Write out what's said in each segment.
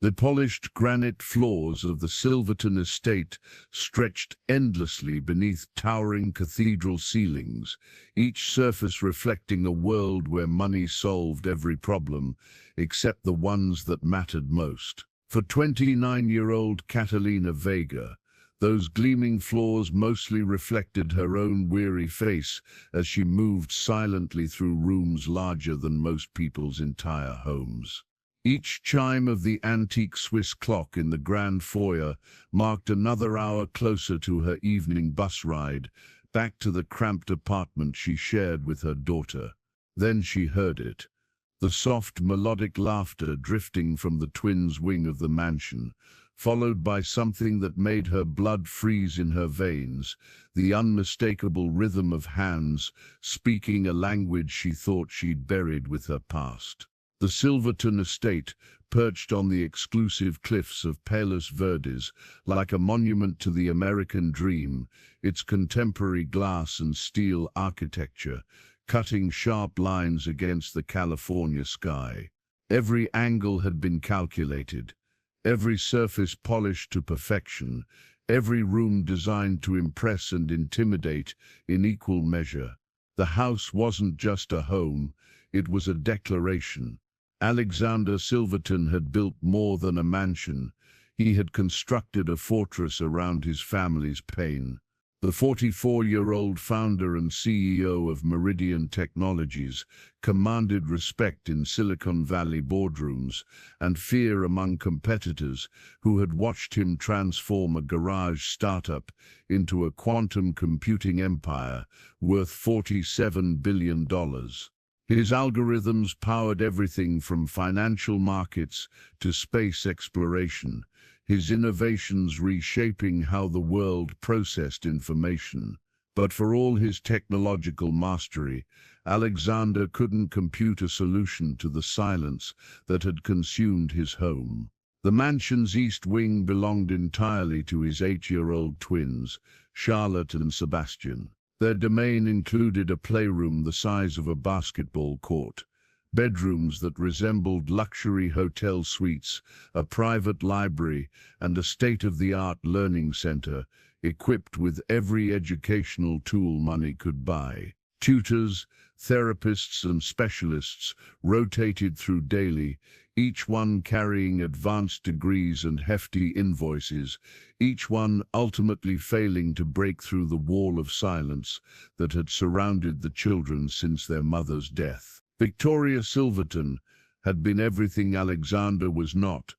The polished granite floors of the Silverton estate stretched endlessly beneath towering cathedral ceilings, each surface reflecting a world where money solved every problem, except the ones that mattered most. For 29-year-old Catalina Vega, those gleaming floors mostly reflected her own weary face as she moved silently through rooms larger than most people's entire homes. Each chime of the antique Swiss clock in the grand foyer marked another hour closer to her evening bus ride back to the cramped apartment she shared with her daughter. Then she heard it, the soft, melodic laughter drifting from the twins' wing of the mansion, followed by something that made her blood freeze in her veins, the unmistakable rhythm of hands speaking a language she thought she'd buried with her past. The Silverton estate, perched on the exclusive cliffs of Palos Verdes, like a monument to the American dream, its contemporary glass and steel architecture, cutting sharp lines against the California sky. Every angle had been calculated, every surface polished to perfection, every room designed to impress and intimidate in equal measure. The house wasn't just a home, it was a declaration. Alexander Silverton had built more than a mansion. He had constructed a fortress around his family's pain. The 44-year-old founder and CEO of Meridian Technologies commanded respect in Silicon Valley boardrooms and fear among competitors who had watched him transform a garage startup into a quantum computing empire worth $47 billion. His algorithms powered everything from financial markets to space exploration, his innovations reshaping how the world processed information. But for all his technological mastery, Alexander couldn't compute a solution to the silence that had consumed his home. The mansion's east wing belonged entirely to his 8-year-old twins, Charlotte and Sebastian. Their domain included a playroom the size of a basketball court, bedrooms that resembled luxury hotel suites, a private library, and a state-of-the-art learning center equipped with every educational tool money could buy. Tutors, therapists, and specialists rotated through daily, each one carrying advanced degrees and hefty invoices, each one ultimately failing to break through the wall of silence that had surrounded the children since their mother's death. Victoria Silverton had been everything Alexander was not: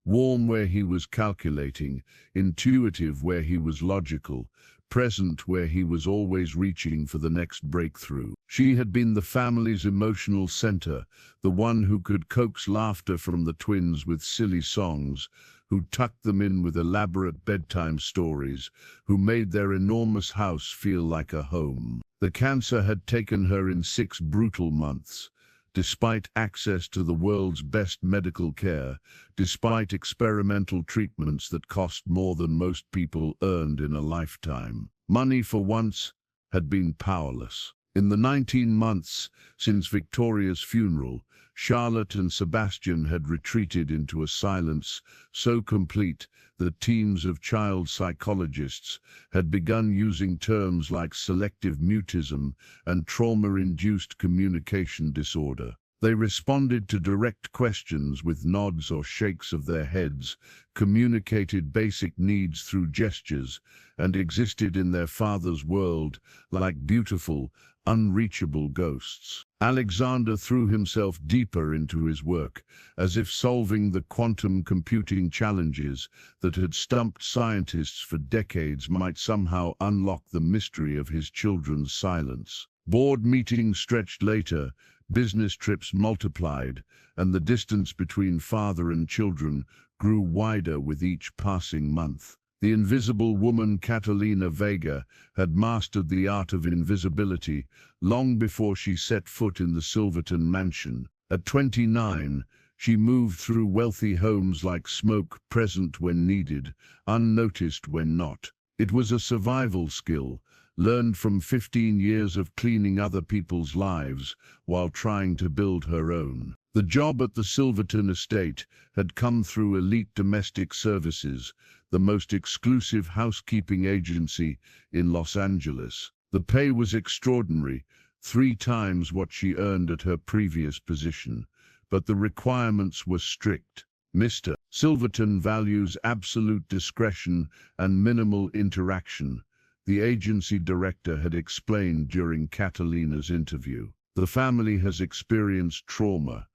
warm where he was calculating, intuitive where he was logical, present where he was always reaching for the next breakthrough. She had been the family's emotional center, the one who could coax laughter from the twins with silly songs, who tucked them in with elaborate bedtime stories, who made their enormous house feel like a home. The cancer had taken her in 6 brutal months. Despite access to the world's best medical care, despite experimental treatments that cost more than most people earned in a lifetime, money for once had been powerless. In the 19 months since Victoria's funeral, Charlotte and Sebastian had retreated into a silence so complete that teams of child psychologists had begun using terms like selective mutism and trauma-induced communication disorder. They responded to direct questions with nods or shakes of their heads, communicated basic needs through gestures, and existed in their father's world like beautiful, unreachable ghosts. Alexander threw himself deeper into his work, as if solving the quantum computing challenges that had stumped scientists for decades might somehow unlock the mystery of his children's silence. Board meetings stretched later, business trips multiplied, and the distance between father and children grew wider with each passing month. The invisible woman Catalina Vega had mastered the art of invisibility long before she set foot in the Silverton mansion. At 29, she moved through wealthy homes like smoke, present when needed, unnoticed when not. It was a survival skill, learned from 15 years of cleaning other people's lives while trying to build her own. The job at the Silverton estate had come through elite domestic services, the most exclusive housekeeping agency in Los Angeles. The pay was extraordinary, 3 times what she earned at her previous position, but the requirements were strict. Mr. Silverton values absolute discretion and minimal interaction, the agency director had explained during Catalina's interview. The family has experienced trauma,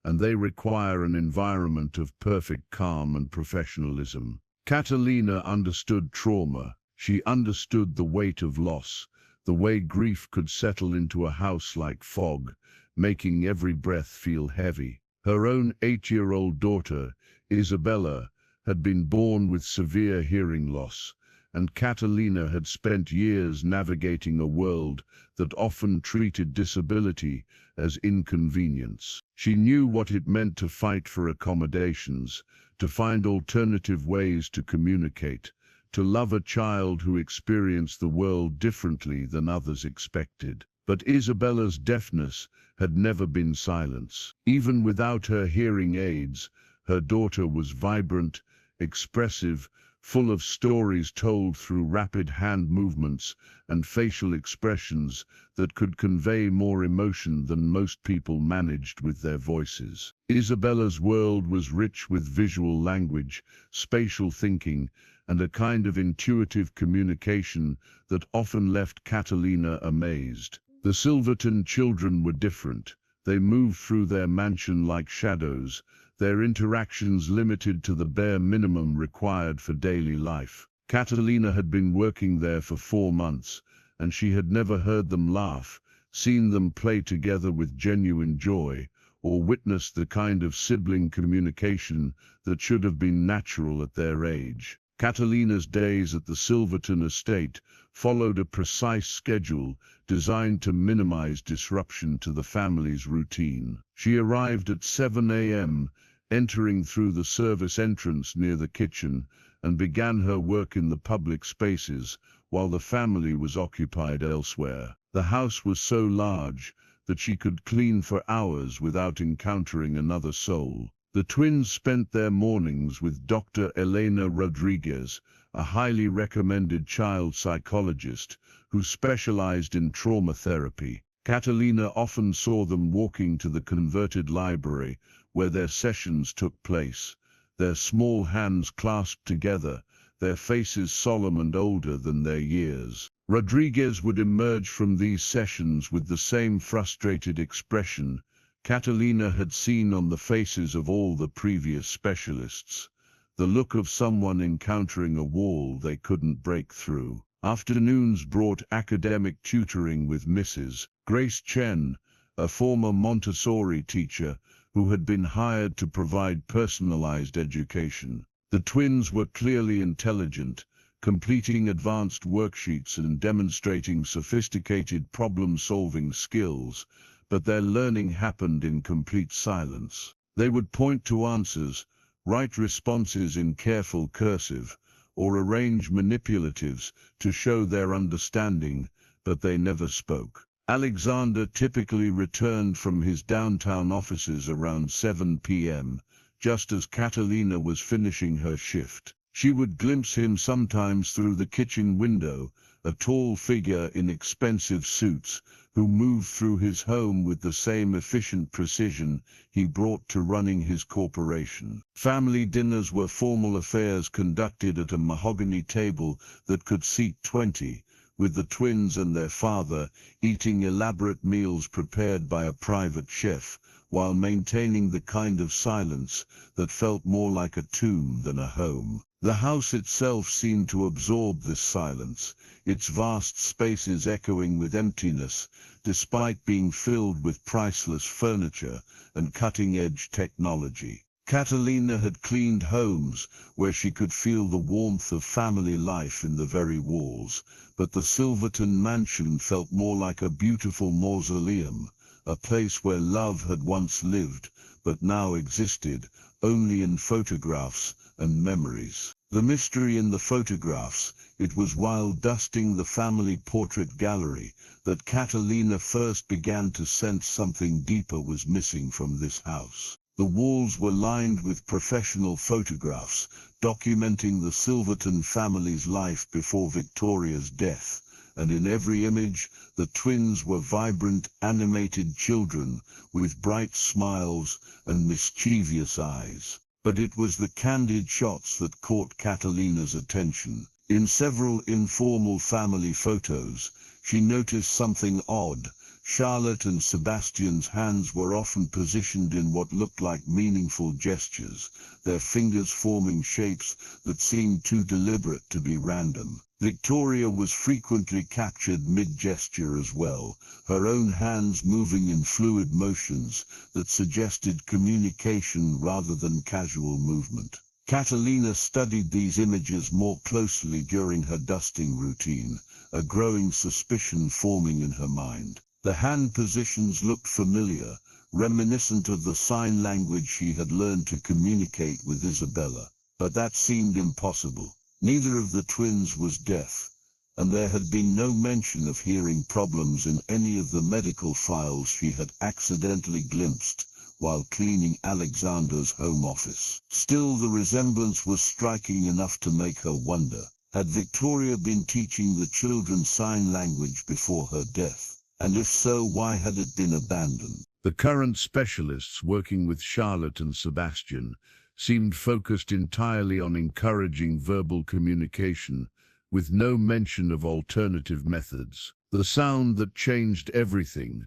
and they require an environment of perfect calm and professionalism. Catalina understood trauma. She understood the weight of loss, the way grief could settle into a house like fog, making every breath feel heavy. Her own 8-year-old daughter, Isabella, had been born with severe hearing loss, and Catalina had spent years navigating a world that often treated disability as inconvenience. She knew what it meant to fight for accommodations, to find alternative ways to communicate, to love a child who experienced the world differently than others expected. But Isabella's deafness had never been silence. Even without her hearing aids, her daughter was vibrant, expressive, full of stories told through rapid hand movements and facial expressions that could convey more emotion than most people managed with their voices. Isabella's world was rich with visual language, spatial thinking, and a kind of intuitive communication that often left Catalina amazed. The Silverton children were different. They moved through their mansion like shadows, their interactions limited to the bare minimum required for daily life. Catalina had been working there for 4 months, and she had never heard them laugh, seen them play together with genuine joy, or witnessed the kind of sibling communication that should have been natural at their age. Catalina's days at the Silverton estate followed a precise schedule designed to minimize disruption to the family's routine. She arrived at 7 a.m., entering through the service entrance near the kitchen, and began her work in the public spaces while the family was occupied elsewhere. The house was so large that she could clean for hours without encountering another soul. The twins spent their mornings with Dr. Elena Rodriguez, a highly recommended child psychologist who specialized in trauma therapy. Catalina often saw them walking to the converted library where their sessions took place, their small hands clasped together, their faces solemn and older than their years. Rodriguez would emerge from these sessions with the same frustrated expression Catalina had seen on the faces of all the previous specialists, the look of someone encountering a wall they couldn't break through. Afternoons brought academic tutoring with Mrs. Grace Chen, a former Montessori teacher who had been hired to provide personalized education. The twins were clearly intelligent, completing advanced worksheets and demonstrating sophisticated problem-solving skills, but their learning happened in complete silence. They would point to answers, write responses in careful cursive, or arrange manipulatives to show their understanding, but they never spoke. Alexander typically returned from his downtown offices around 7 p.m., just as Catalina was finishing her shift. She would glimpse him sometimes through the kitchen window, a tall figure in expensive suits, who moved through his home with the same efficient precision he brought to running his corporation. Family dinners were formal affairs conducted at a mahogany table that could seat 20, with the twins and their father eating elaborate meals prepared by a private chef, while maintaining the kind of silence that felt more like a tomb than a home. The house itself seemed to absorb this silence, its vast spaces echoing with emptiness, despite being filled with priceless furniture and cutting-edge technology. Catalina had cleaned homes where she could feel the warmth of family life in the very walls, but the Silverton mansion felt more like a beautiful mausoleum, a place where love had once lived, but now existed only in photographs and memories. The mystery in the photographs. It was while dusting the family portrait gallery that Catalina first began to sense something deeper was missing from this house. The walls were lined with professional photographs, documenting the Silverton family's life before Victoria's death, and in every image, the twins were vibrant, animated children with bright smiles and mischievous eyes. But it was the candid shots that caught Catalina's attention. In several informal family photos, she noticed something odd. Charlotte and Sebastian's hands were often positioned in what looked like meaningful gestures, their fingers forming shapes that seemed too deliberate to be random. Victoria was frequently captured mid-gesture as well, her own hands moving in fluid motions that suggested communication rather than casual movement. Catalina studied these images more closely during her dusting routine, a growing suspicion forming in her mind. The hand positions looked familiar, reminiscent of the sign language she had learned to communicate with Isabella, but that seemed impossible. Neither of the twins was deaf, and there had been no mention of hearing problems in any of the medical files she had accidentally glimpsed while cleaning Alexander's home office. Still, the resemblance was striking enough to make her wonder, had Victoria been teaching the children sign language before her death? And if so, why had it been abandoned? The current specialists working with Charlotte and Sebastian seemed focused entirely on encouraging verbal communication, with no mention of alternative methods. The sound that changed everything.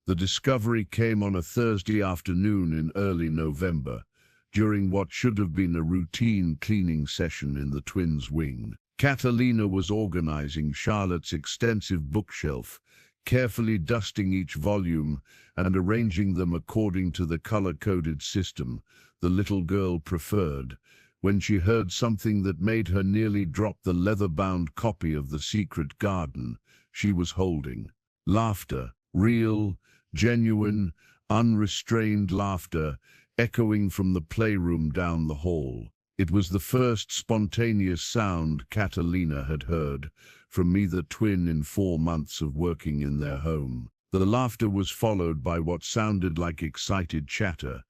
The discovery came on a Thursday afternoon in early November, during what should have been a routine cleaning session in the twins' wing. Catalina was organizing Charlotte's extensive bookshelf, carefully dusting each volume and arranging them according to the color-coded system the little girl preferred, when she heard something that made her nearly drop the leather-bound copy of The Secret Garden she was holding. Laughter, real, genuine, unrestrained laughter, echoing from the playroom down the hall. It was the first spontaneous sound Catalina had heard from either twin in 4 months of working in their home. The laughter was followed by what sounded like excited chatter,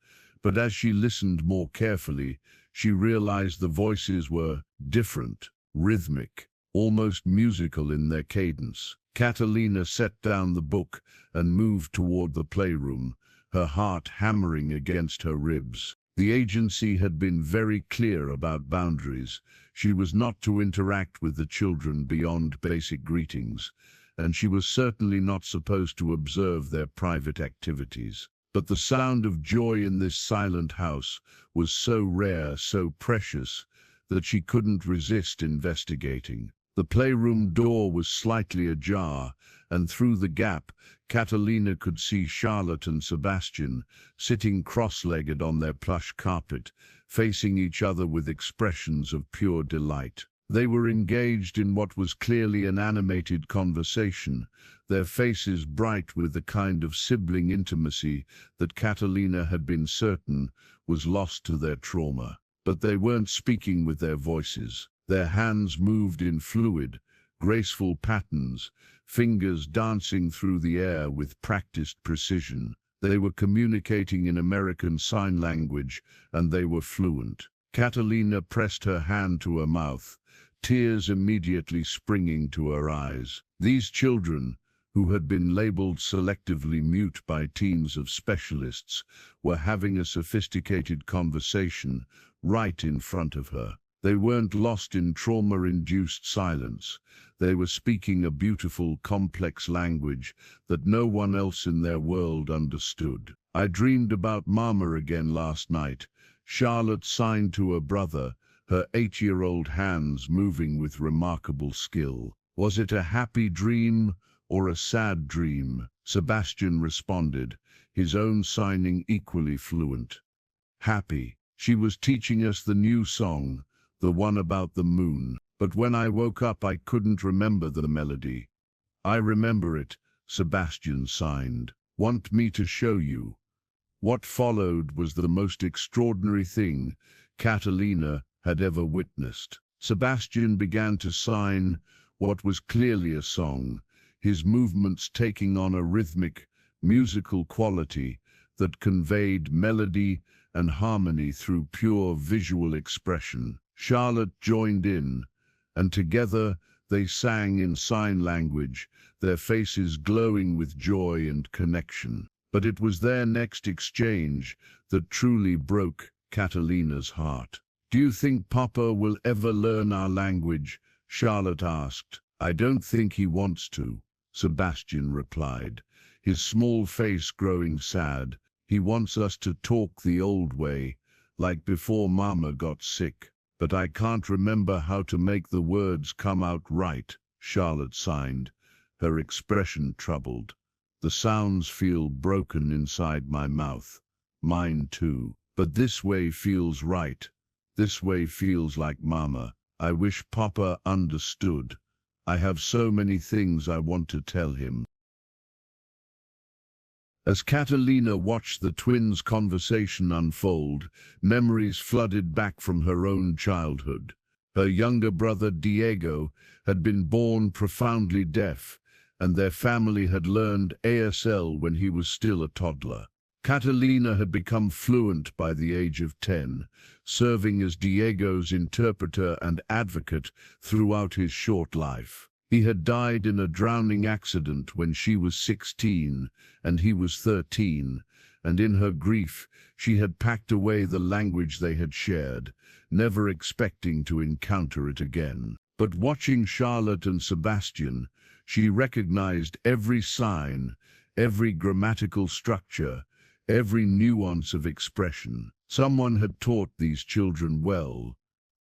but as she listened more carefully, she realized the voices were different, rhythmic, almost musical in their cadence. Catalina set down the book and moved toward the playroom, her heart hammering against her ribs. The agency had been very clear about boundaries. She was not to interact with the children beyond basic greetings, and she was certainly not supposed to observe their private activities. But the sound of joy in this silent house was so rare, so precious, that she couldn't resist investigating. The playroom door was slightly ajar, and through the gap, Catalina could see Charlotte and Sebastian sitting cross-legged on their plush carpet, facing each other with expressions of pure delight. They were engaged in what was clearly an animated conversation, their faces bright with the kind of sibling intimacy that Catalina had been certain was lost to their trauma. But they weren't speaking with their voices. Their hands moved in fluid, graceful patterns, fingers dancing through the air with practiced precision. They were communicating in American Sign Language, and they were fluent. Catalina pressed her hand to her mouth, tears immediately springing to her eyes. These children, who had been labeled selectively mute by teams of specialists, were having a sophisticated conversation right in front of her. They weren't lost in trauma-induced silence. They were speaking a beautiful, complex language that no one else in their world understood. I dreamed about Mama again last night. Charlotte signed to her brother, her 8-year-old hands moving with remarkable skill. Was it a happy dream or a sad dream? Sebastian responded, his own signing equally fluent. Happy. She was teaching us the new song, the one about the moon. But when I woke up, I couldn't remember the melody. I remember it, Sebastian signed. Want me to show you? What followed was the most extraordinary thing Catalina had ever witnessed. Sebastian began to sign what was clearly a song, his movements taking on a rhythmic, musical quality that conveyed melody and harmony through pure visual expression. Charlotte joined in, and together they sang in sign language, their faces glowing with joy and connection. But it was their next exchange that truly broke Catalina's heart. "Do you think Papa will ever learn our language?" Charlotte asked. "I don't think he wants to," Sebastian replied, his small face growing sad. "He wants us to talk the old way, like before Mama got sick. But I can't remember how to make the words come out right," Charlotte signed, her expression troubled. "The sounds feel broken inside my mouth. Mine too. But this way feels right. This way feels like Mama. I wish Papa understood. I have so many things I want to tell him." As Catalina watched the twins' conversation unfold, memories flooded back from her own childhood. Her younger brother Diego had been born profoundly deaf, and their family had learned ASL when he was still a toddler. Catalina had become fluent by the age of 10, serving as Diego's interpreter and advocate throughout his short life. He had died in a drowning accident when she was 16 and he was 13, and in her grief she had packed away the language they had shared, never expecting to encounter it again. But watching Charlotte and Sebastian, she recognized every sign, every grammatical structure, every nuance of expression. Someone had taught these children well,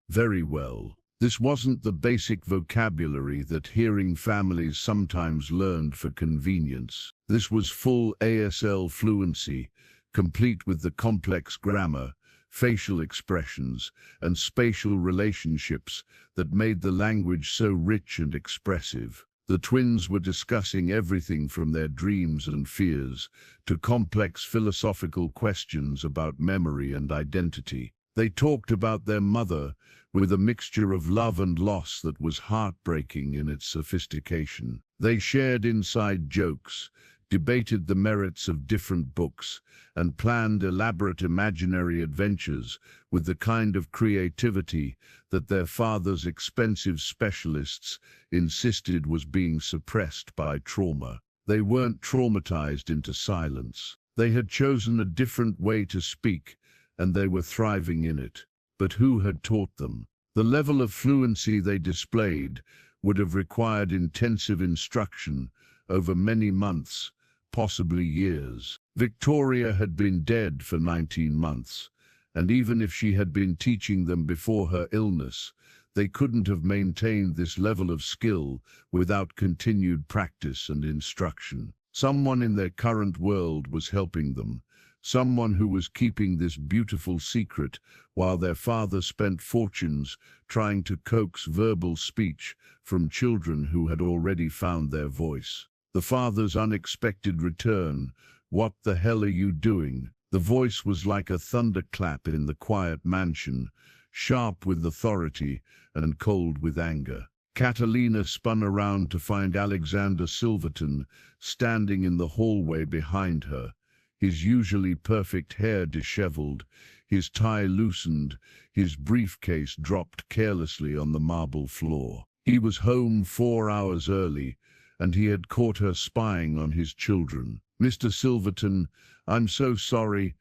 very well. This wasn't the basic vocabulary that hearing families sometimes learned for convenience. This was full ASL fluency, complete with the complex grammar, facial expressions, and spatial relationships that made the language so rich and expressive. The twins were discussing everything from their dreams and fears to complex philosophical questions about memory and identity. They talked about their mother with a mixture of love and loss that was heartbreaking in its sophistication. They shared inside jokes, debated the merits of different books, and planned elaborate imaginary adventures with the kind of creativity that their father's expensive specialists insisted was being suppressed by trauma. They weren't traumatized into silence. They had chosen a different way to speak, and they were thriving in it. But who had taught them? The level of fluency they displayed would have required intensive instruction over many months, possibly years. Victoria had been dead for 19 months, and even if she had been teaching them before her illness, they couldn't have maintained this level of skill without continued practice and instruction. Someone in their current world was helping them, someone who was keeping this beautiful secret while their father spent fortunes trying to coax verbal speech from children who had already found their voice. The father's unexpected return. "What the hell are you doing?" The voice was like a thunderclap in the quiet mansion, sharp with authority and cold with anger. Catalina spun around to find Alexander Silverton standing in the hallway behind her, his usually perfect hair disheveled, his tie loosened, his briefcase dropped carelessly on the marble floor. He was home 4 hours early, and he had caught her spying on his children. "Mr. Silverton, I'm so sorry.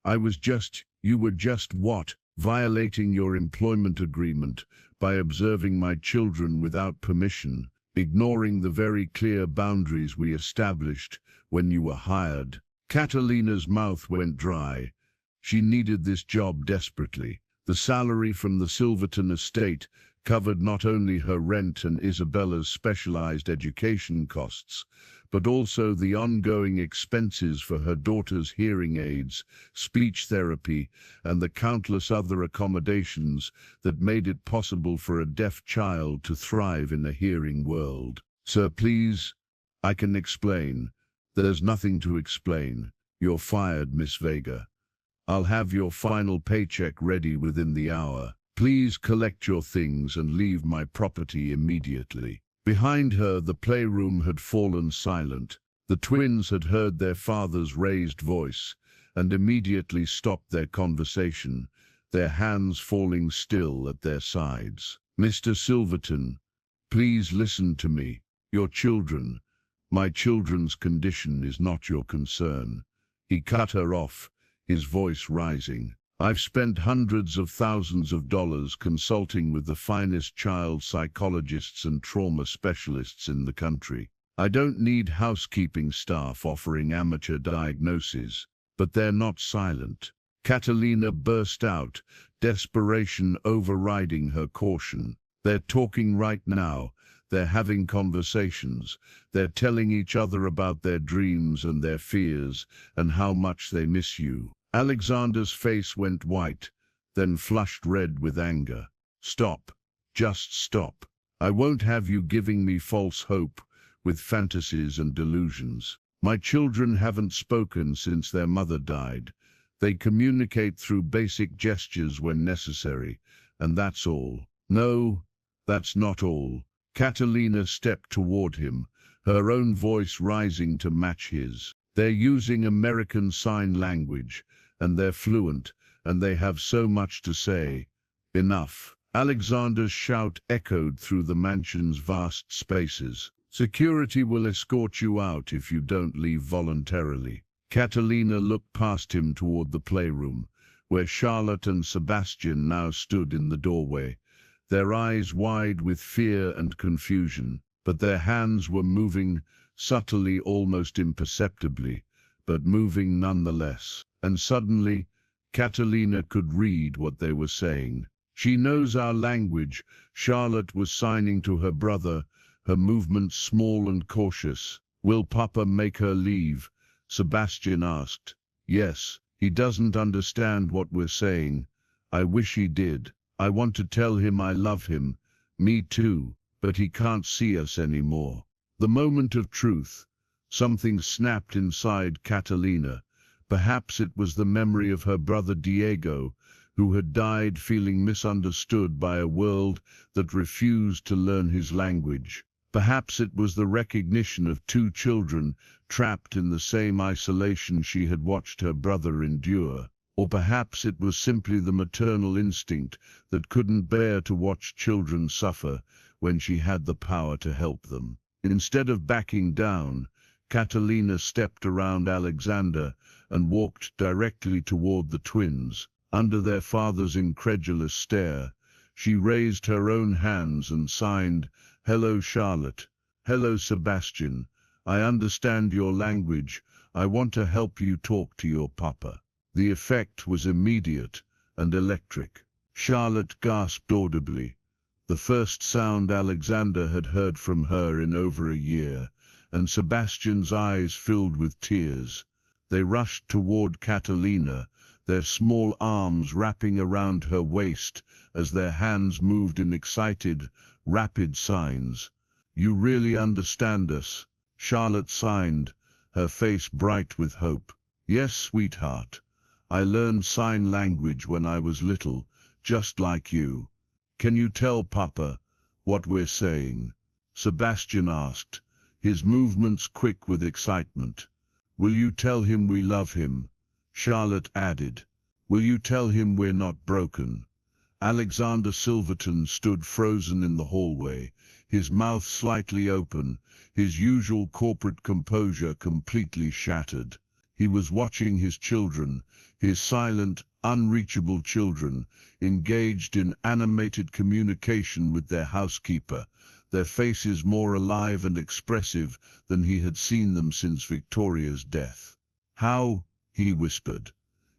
You were just what? Violating your employment agreement by observing my children without permission, ignoring the very clear boundaries we established when you were hired." Catalina's mouth went dry. She needed this job desperately. The salary from the Silverton estate covered not only her rent and Isabella's specialized education costs, but also the ongoing expenses for her daughter's hearing aids, speech therapy, and the countless other accommodations that made it possible for a deaf child to thrive in a hearing world. "Sir, please, I can explain." "There's nothing to explain. You're fired, Miss Vega. I'll have your final paycheck ready within the hour. Please collect your things and leave my property immediately." Behind her, the playroom had fallen silent. The twins had heard their father's raised voice and immediately stopped their conversation, their hands falling still at their sides. "Mr. Silverton, please listen to me. Your children, my children's condition is not your concern." He cut her off, his voice rising. "I've spent hundreds of thousands of dollars consulting with the finest child psychologists and trauma specialists in the country. I don't need housekeeping staff offering amateur diagnoses, but they're not silent." Catalina burst out, desperation overriding her caution. "They're talking right now. They're having conversations. They're telling each other about their dreams and their fears and how much they miss you." Alexander's face went white, then flushed red with anger. "Stop. Just stop. I won't have you giving me false hope with fantasies and delusions. My children haven't spoken since their mother died. They communicate through basic gestures when necessary, and that's all." "No, that's not all." Catalina stepped toward him, her own voice rising to match his. "They're using American Sign Language, and they're fluent, and they have so much to say." "Enough." Alexander's shout echoed through the mansion's vast spaces. "Security will escort you out if you don't leave voluntarily." Catalina looked past him toward the playroom, where Charlotte and Sebastian now stood in the doorway, their eyes wide with fear and confusion, but their hands were moving, subtly, almost imperceptibly, but moving nonetheless. And suddenly, Catalina could read what they were saying. "She knows our language," Charlotte was signing to her brother, her movements small and cautious. "Will Papa make her leave?" Sebastian asked. "Yes, he doesn't understand what we're saying. I wish he did. I want to tell him I love him. Me too, but he can't see us anymore." The moment of truth. Something snapped inside Catalina. Perhaps it was the memory of her brother Diego, who had died feeling misunderstood by a world that refused to learn his language. Perhaps it was the recognition of two children trapped in the same isolation she had watched her brother endure. Or perhaps it was simply the maternal instinct that couldn't bear to watch children suffer when she had the power to help them. Instead of backing down, Catalina stepped around Alexander and walked directly toward the twins. Under their father's incredulous stare, she raised her own hands and signed, "Hello, Charlotte. Hello, Sebastian. I understand your language. I want to help you talk to your papa." The effect was immediate and electric. Charlotte gasped audibly, the first sound Alexander had heard from her in over a year, and Sebastian's eyes filled with tears. They rushed toward Catalina, their small arms wrapping around her waist as their hands moved in excited, rapid signs. "You really understand us?" Charlotte signed, her face bright with hope. "Yes, sweetheart. I learned sign language when I was little, just like you." "Can you tell Papa what we're saying?" Sebastian asked, his movements quick with excitement. "Will you tell him we love him?" Charlotte added. "Will you tell him we're not broken?" Alexander Silverton stood frozen in the hallway, his mouth slightly open, his usual corporate composure completely shattered. He was watching his children, his silent, unreachable children, engaged in animated communication with their housekeeper, their faces more alive and expressive than he had seen them since Victoria's death. "How?" he whispered,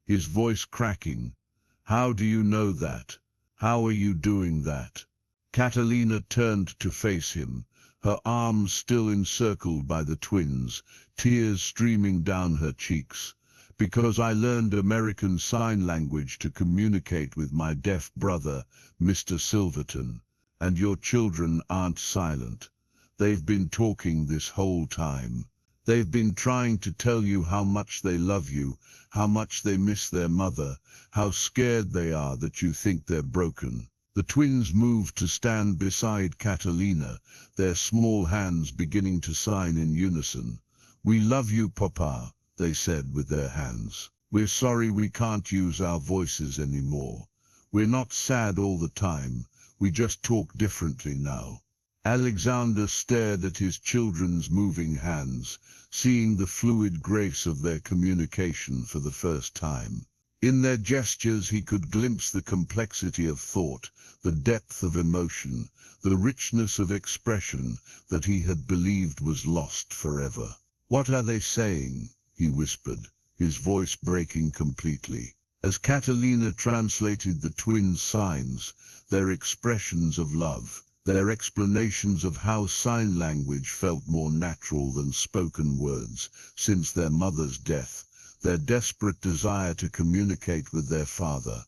his voice cracking. "How do you know that? How are you doing that?" Catalina turned to face him, her arms still encircled by the twins, tears streaming down her cheeks. "Because I learned American Sign Language to communicate with my deaf brother, Mr. Silverton. And your children aren't silent. They've been talking this whole time. They've been trying to tell you how much they love you, how much they miss their mother, how scared they are that you think they're broken. The twins moved to stand beside Catalina, their small hands beginning to sign in unison. "We love you, Papa," they said with their hands. "We're sorry we can't use our voices anymore. We're not sad all the time. We just talk differently now." Alexander stared at his children's moving hands, seeing the fluid grace of their communication for the first time. In their gestures he could glimpse the complexity of thought, the depth of emotion, the richness of expression that he had believed was lost forever. "What are they saying?" he whispered, his voice breaking completely. As Catalina translated the twins' signs, their expressions of love, their explanations of how sign language felt more natural than spoken words since their mother's death, their desperate desire to communicate with their father,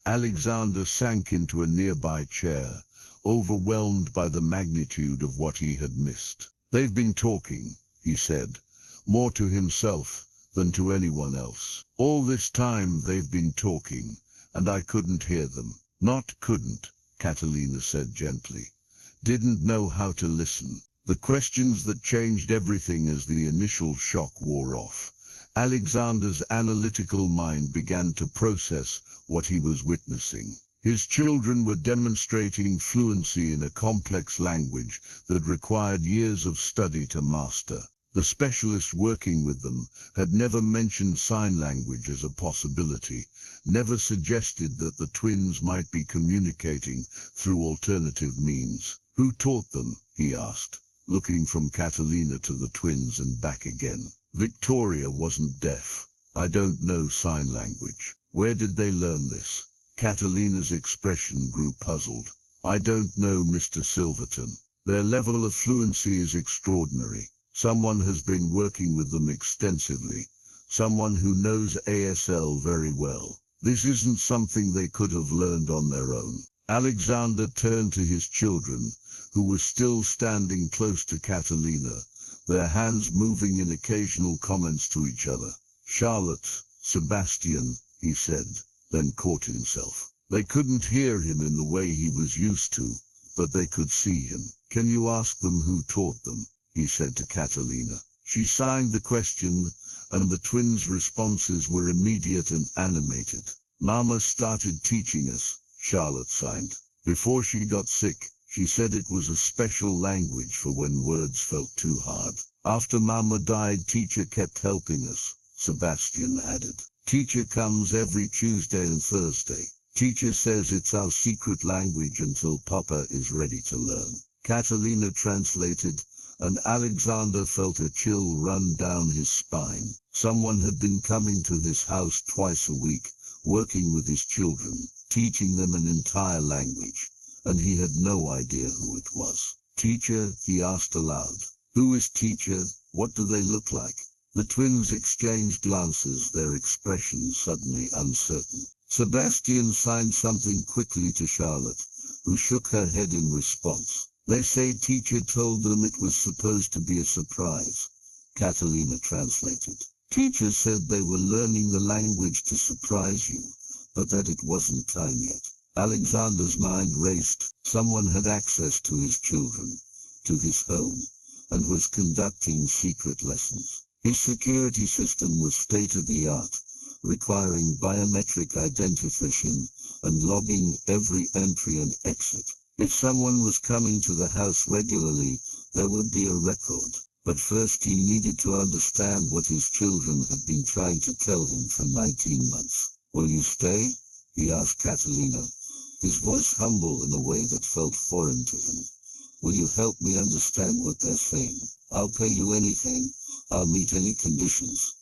Alexander sank into a nearby chair, overwhelmed by the magnitude of what he had missed. "They've been talking," he said, more to himself than to anyone else. "All this time they've been talking, and I couldn't hear them." "Not couldn't," Catalina said gently. "Didn't know how to listen." The questions that changed everything as the initial shock wore off. Alexander's analytical mind began to process what he was witnessing. His children were demonstrating fluency in a complex language that required years of study to master. The specialist working with them had never mentioned sign language as a possibility, never suggested that the twins might be communicating through alternative means. "Who taught them?" he asked, looking from Catalina to the twins and back again. "Victoria wasn't deaf. I don't know sign language." "Where did they learn this?" Catalina's expression grew puzzled. "I don't know, Mr. Silverton. Their level of fluency is extraordinary. Someone has been working with them extensively, someone who knows ASL very well. This isn't something they could have learned on their own." Alexander turned to his children, who were still standing close to Catalina, their hands moving in occasional comments to each other. "Charlotte, Sebastian," he said, then caught himself. They couldn't hear him in the way he was used to, but they could see him. "Can you ask them who taught them?" he said to Catalina. She signed the question, and the twins' responses were immediate and animated. "Mama started teaching us," Charlotte signed. "Before she got sick, she said it was a special language for when words felt too hard. After Mama died, Teacher kept helping us," Sebastian added. "Teacher comes every Tuesday and Thursday. Teacher says it's our secret language until Papa is ready to learn." Catalina translated, and Alexander felt a chill run down his spine. Someone had been coming to his house twice a week, working with his children, teaching them an entire language, and he had no idea who it was. "Teacher?" he asked aloud. "Who is Teacher? What do they look like?" The twins exchanged glances, their expressions suddenly uncertain. Sebastian signed something quickly to Charlotte, who shook her head in response. "They say Teacher told them it was supposed to be a surprise," Catalina translated. "Teacher said they were learning the language to surprise you, but that it wasn't time yet." Alexander's mind raced. Someone had access to his children, to his home, and was conducting secret lessons. His security system was state-of-the-art, requiring biometric identification and logging every entry and exit. If someone was coming to the house regularly, there would be a record. But first he needed to understand what his children had been trying to tell him for 19 months. "Will you stay?" he asked Catalina, his voice humble in a way that felt foreign to him. "Will you help me understand what they're saying? I'll pay you anything. I'll meet any conditions.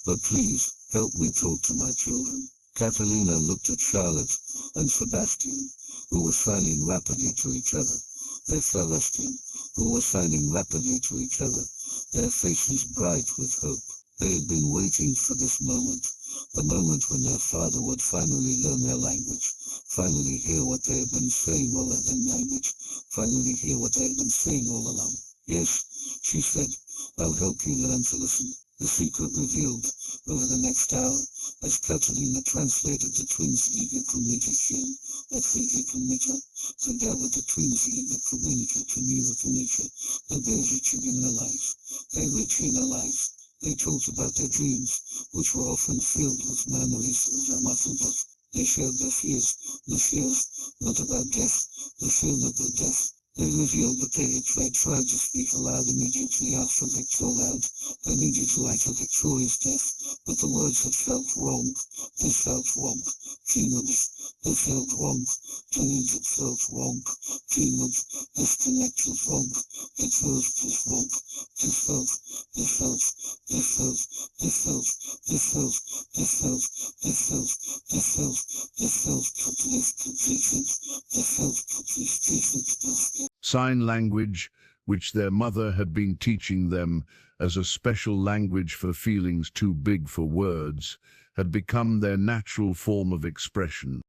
But please, help me talk to my children." Catalina looked at Charlotte and Sebastian, who were signing rapidly to each other. Celestian, who were signing rapidly to each other, their faces bright with hope. They had been waiting for this moment, the moment when their father would finally learn their language, finally hear what they had been saying all along. "Yes," she said, I'll help you learn to listen. The secret revealed over the next hour as Catalina translated the twins' eager communication at Fiji Communica. Together the twins' eager communica to Communica, the bears reaching in their lives. They reaching their lives. They talked about their dreams, which were often filled with memories of their motherhood. They shared their fears, the fears not about death, the fear not about death. They revealed that they had tried to speak aloud immediately after Victor loud, immediately after Victoria's death, but the words had felt wrong. They felt wrong. Demons. They felt wrong. Demons had felt wrong. Demons. Disconnected wrong. It felt just wrong. They felt. They felt. They felt. They felt. They felt. They felt. They felt. They felt. They felt complete completion. They felt complete defeat. Sign language, which their mother had been teaching them as a special language for feelings too big for words, had become their natural form of expression.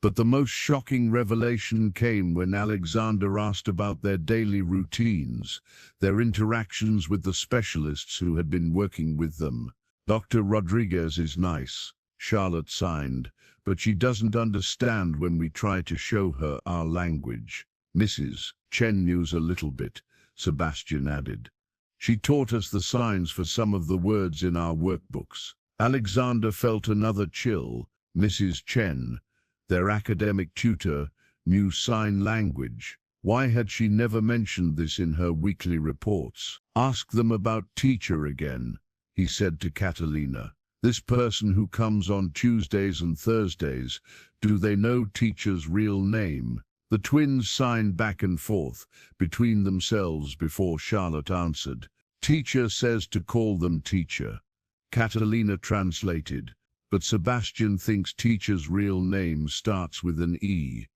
But the most shocking revelation came when Alexander asked about their daily routines, their interactions with the specialists who had been working with them. "Dr. Rodriguez is nice," Charlotte signed, "but she doesn't understand when we try to show her our language." "Mrs. Chen knows a little bit," Sebastian added. "She taught us the signs for some of the words in our workbooks." Alexander felt another chill. Mrs. Chen, their academic tutor, knew sign language. Why had she never mentioned this in her weekly reports? "Ask them about teacher again," he said to Catalina. "This person who comes on Tuesdays and Thursdays, do they know teacher's real name?" The twins signed back and forth between themselves before Charlotte answered. "Teacher says to call them teacher." Catalina translated, "But Sebastian thinks teacher's real name starts with an E."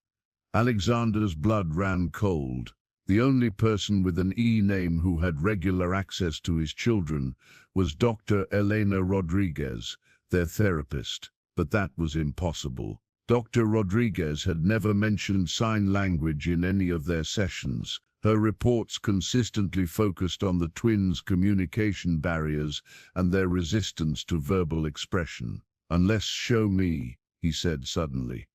Alexander's blood ran cold. The only person with an E name who had regular access to his children was Dr. Elena Rodriguez, their therapist, but that was impossible. Dr. Rodriguez had never mentioned sign language in any of their sessions. Her reports consistently focused on the twins' communication barriers and their resistance to verbal expression. "Unless show me," he said suddenly.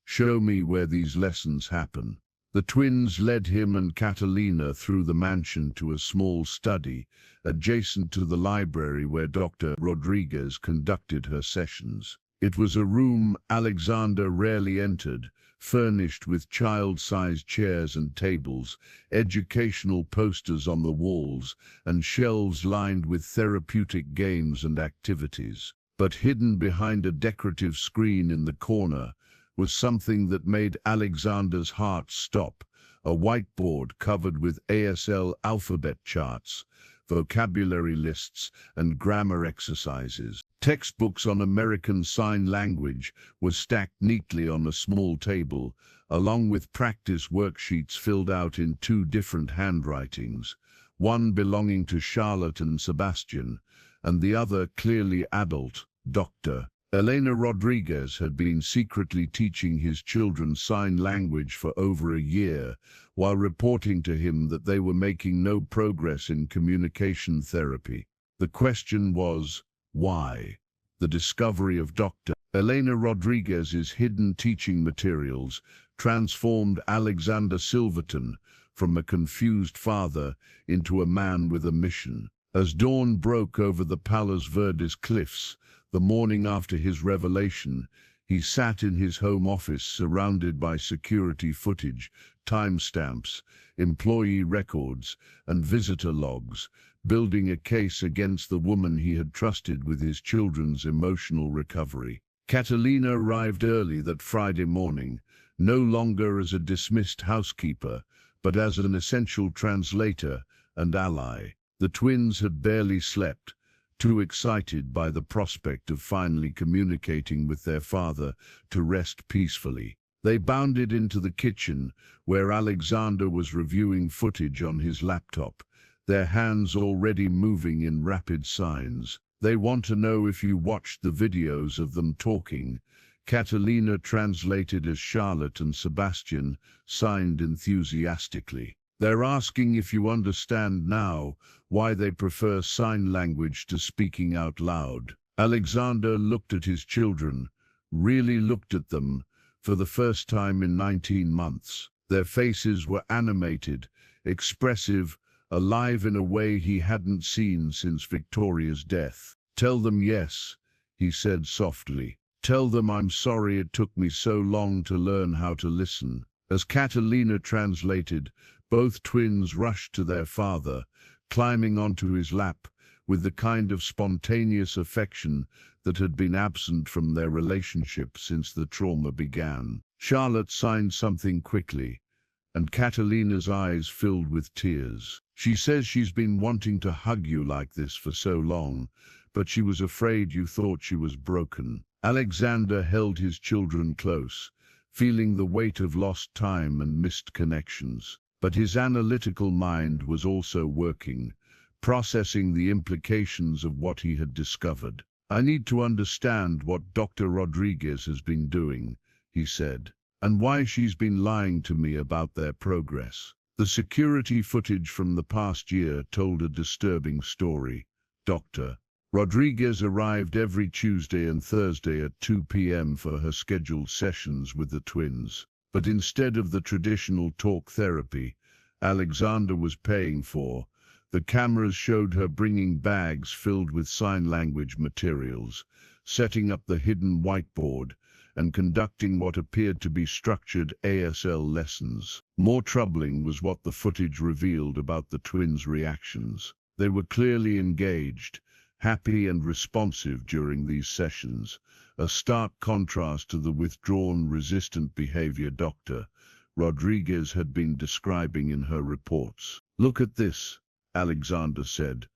"Show me where these lessons happen." The twins led him and Catalina through the mansion to a small study, adjacent to the library where Dr. Rodriguez conducted her sessions. It was a room Alexander rarely entered, furnished with child-sized chairs and tables, educational posters on the walls, and shelves lined with therapeutic games and activities. But hidden behind a decorative screen in the corner was something that made Alexander's heart stop: a whiteboard covered with ASL alphabet charts, vocabulary lists, and grammar exercises. Textbooks on American Sign Language were stacked neatly on a small table, along with practice worksheets filled out in two different handwritings, one belonging to Charlotte and Sebastian, and the other clearly adult. Dr. Elena Rodriguez had been secretly teaching his children sign language for over a year, while reporting to him that they were making no progress in communication therapy. The question was, why? The discovery of Dr. Elena Rodriguez's hidden teaching materials transformed Alexander Silverton from a confused father into a man with a mission. As dawn broke over the Palos Verdes cliffs, the morning after his revelation, he sat in his home office surrounded by security footage, timestamps, employee records, and visitor logs, building a case against the woman he had trusted with his children's emotional recovery. Catalina arrived early that Friday morning, no longer as a dismissed housekeeper, but as an essential translator and ally. The twins had barely slept, too excited by the prospect of finally communicating with their father to rest peacefully. They bounded into the kitchen, where Alexander was reviewing footage on his laptop, their hands already moving in rapid signs. "They want to know if you watched the videos of them talking," Catalina translated as Charlotte and Sebastian signed enthusiastically. They're asking if you understand now why they prefer sign language to speaking out loud. Alexander looked at his children, really looked at them, for the first time in 19 months. Their faces were animated, expressive, alive in a way he hadn't seen since Victoria's death. "Tell them yes," he said softly. "Tell them I'm sorry it took me so long to learn how to listen." As Catalina translated, both twins rushed to their father, climbing onto his lap with the kind of spontaneous affection that had been absent from their relationship since the trauma began. Charlotte signed something quickly, and Catalina's eyes filled with tears. "She says she's been wanting to hug you like this for so long, but she was afraid you thought she was broken." Alexander held his children close, feeling the weight of lost time and missed connections. But his analytical mind was also working, processing the implications of what he had discovered. "I need to understand what Dr. Rodriguez has been doing," he said, "and why she's been lying to me about their progress." The security footage from the past year told a disturbing story. Dr. Rodriguez arrived every Tuesday and Thursday at 2 p.m. for her scheduled sessions with the twins. But instead of the traditional talk therapy Alexander was paying for, the cameras showed her bringing bags filled with sign language materials, setting up the hidden whiteboard, and conducting what appeared to be structured ASL lessons. More troubling was what the footage revealed about the twins' reactions. They were clearly engaged, happy and responsive during these sessions, a stark contrast to the withdrawn, resistant behavior Dr. Rodriguez had been describing in her reports. "Look at this," Alexander said,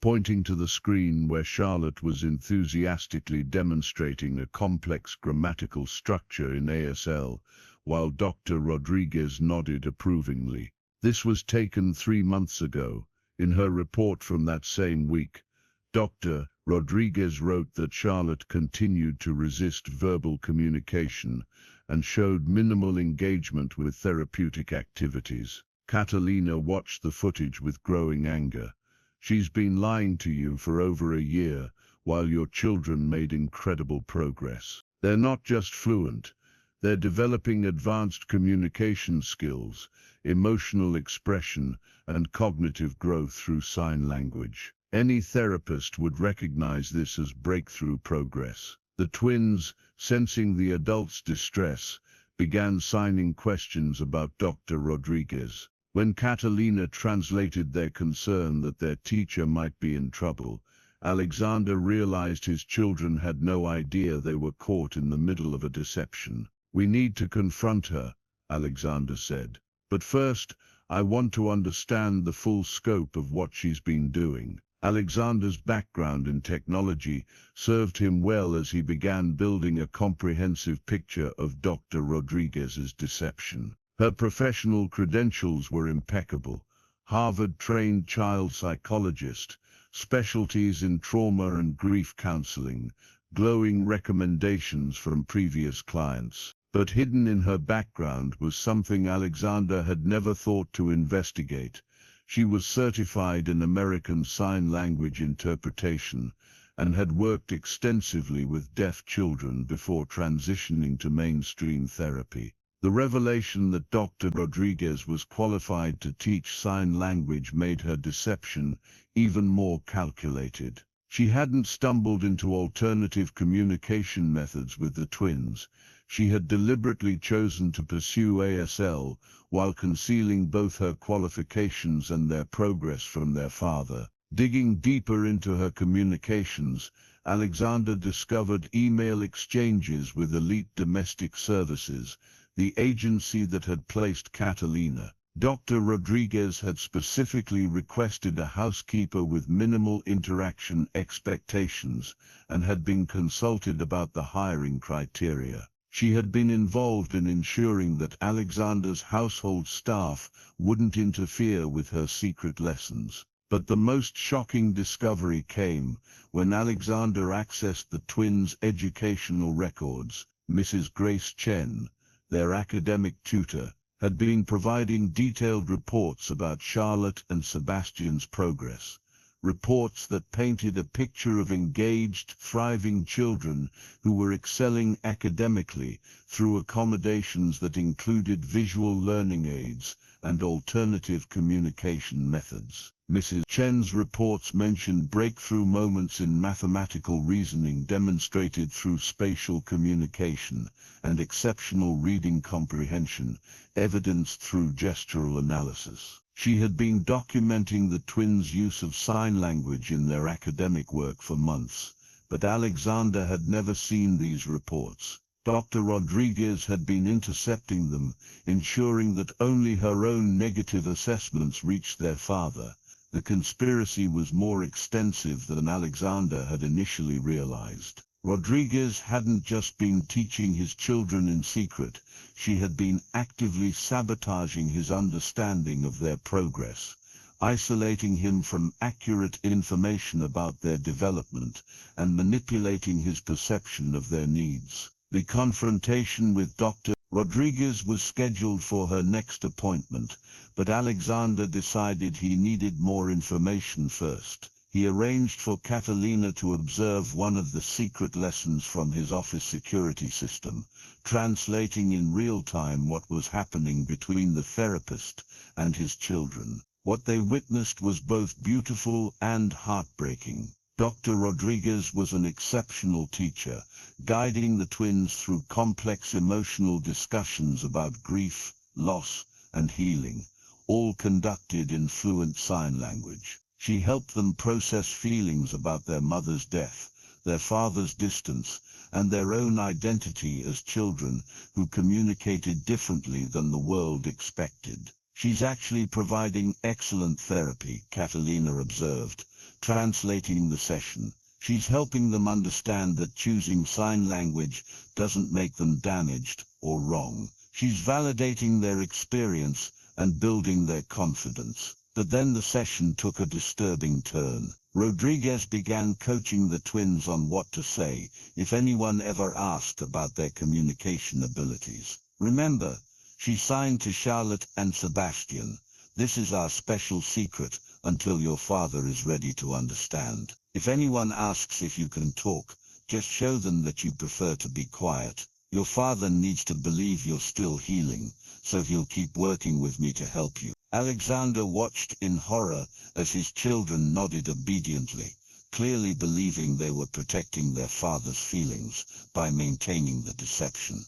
pointing to the screen where Charlotte was enthusiastically demonstrating a complex grammatical structure in ASL, while Dr. Rodriguez nodded approvingly. This was taken 3 months ago. In her report from that same week, Dr. Rodriguez wrote that Charlotte continued to resist verbal communication and showed minimal engagement with therapeutic activities. Catalina watched the footage with growing anger. "She's been lying to you for over a year, while your children made incredible progress. They're not just fluent, they're developing advanced communication skills, emotional expression, and cognitive growth through sign language. Any therapist would recognize this as breakthrough progress." The twins, sensing the adult's distress, began signing questions about Dr. Rodriguez. When Catalina translated their concern that their teacher might be in trouble, Alexander realized his children had no idea they were caught in the middle of a deception. "We need to confront her," Alexander said. "But first, I want to understand the full scope of what she's been doing." Alexander's background in technology served him well as he began building a comprehensive picture of Dr. Rodriguez's deception. Her professional credentials were impeccable. Harvard-trained child psychologist, specialties in trauma and grief counseling, glowing recommendations from previous clients. But hidden in her background was something Alexander had never thought to investigate. She was certified in American Sign Language interpretation and had worked extensively with deaf children before transitioning to mainstream therapy. The revelation that Dr. Rodriguez was qualified to teach sign language made her deception even more calculated. She hadn't stumbled into alternative communication methods with the twins. She had deliberately chosen to pursue ASL while concealing both her qualifications and their progress from their father. Digging deeper into her communications, Alexander discovered email exchanges with Elite Domestic Services, the agency that had placed Catalina. Dr. Rodriguez had specifically requested a housekeeper with minimal interaction expectations and had been consulted about the hiring criteria. She had been involved in ensuring that Alexander's household staff wouldn't interfere with her secret lessons. But the most shocking discovery came when Alexander accessed the twins' educational records. Mrs. Grace Chen, their academic tutor, had been providing detailed reports about Charlotte and Sebastian's progress. Reports that painted a picture of engaged, thriving children who were excelling academically through accommodations that included visual learning aids and alternative communication methods. Mrs. Chen's reports mentioned breakthrough moments in mathematical reasoning demonstrated through spatial communication and exceptional reading comprehension, evidenced through gestural analysis. She had been documenting the twins' use of sign language in their academic work for months, but Alexander had never seen these reports. Dr. Rodriguez had been intercepting them, ensuring that only her own negative assessments reached their father. The conspiracy was more extensive than Alexander had initially realized. Rodriguez hadn't just been teaching his children in secret, she had been actively sabotaging his understanding of their progress, isolating him from accurate information about their development, and manipulating his perception of their needs. The confrontation with Dr. Rodriguez was scheduled for her next appointment, but Alexander decided he needed more information first. He arranged for Catalina to observe one of the secret lessons from his office security system, translating in real time what was happening between the therapist and his children. What they witnessed was both beautiful and heartbreaking. Dr. Rodriguez was an exceptional teacher, guiding the twins through complex emotional discussions about grief, loss, and healing, all conducted in fluent sign language. She helped them process feelings about their mother's death, their father's distance, and their own identity as children who communicated differently than the world expected. "She's actually providing excellent therapy," Catalina observed, translating the session. "She's helping them understand that choosing sign language doesn't make them damaged or wrong. She's validating their experience and building their confidence." But then the session took a disturbing turn. Rodriguez began coaching the twins on what to say if anyone ever asked about their communication abilities. "Remember, she signed to Charlotte and Sebastian. This is our special secret until your father is ready to understand. If anyone asks if you can talk, just show them that you prefer to be quiet. Your father needs to believe you're still healing, so he'll keep working with me to help you." Alexander watched in horror as his children nodded obediently, clearly believing they were protecting their father's feelings by maintaining the deception.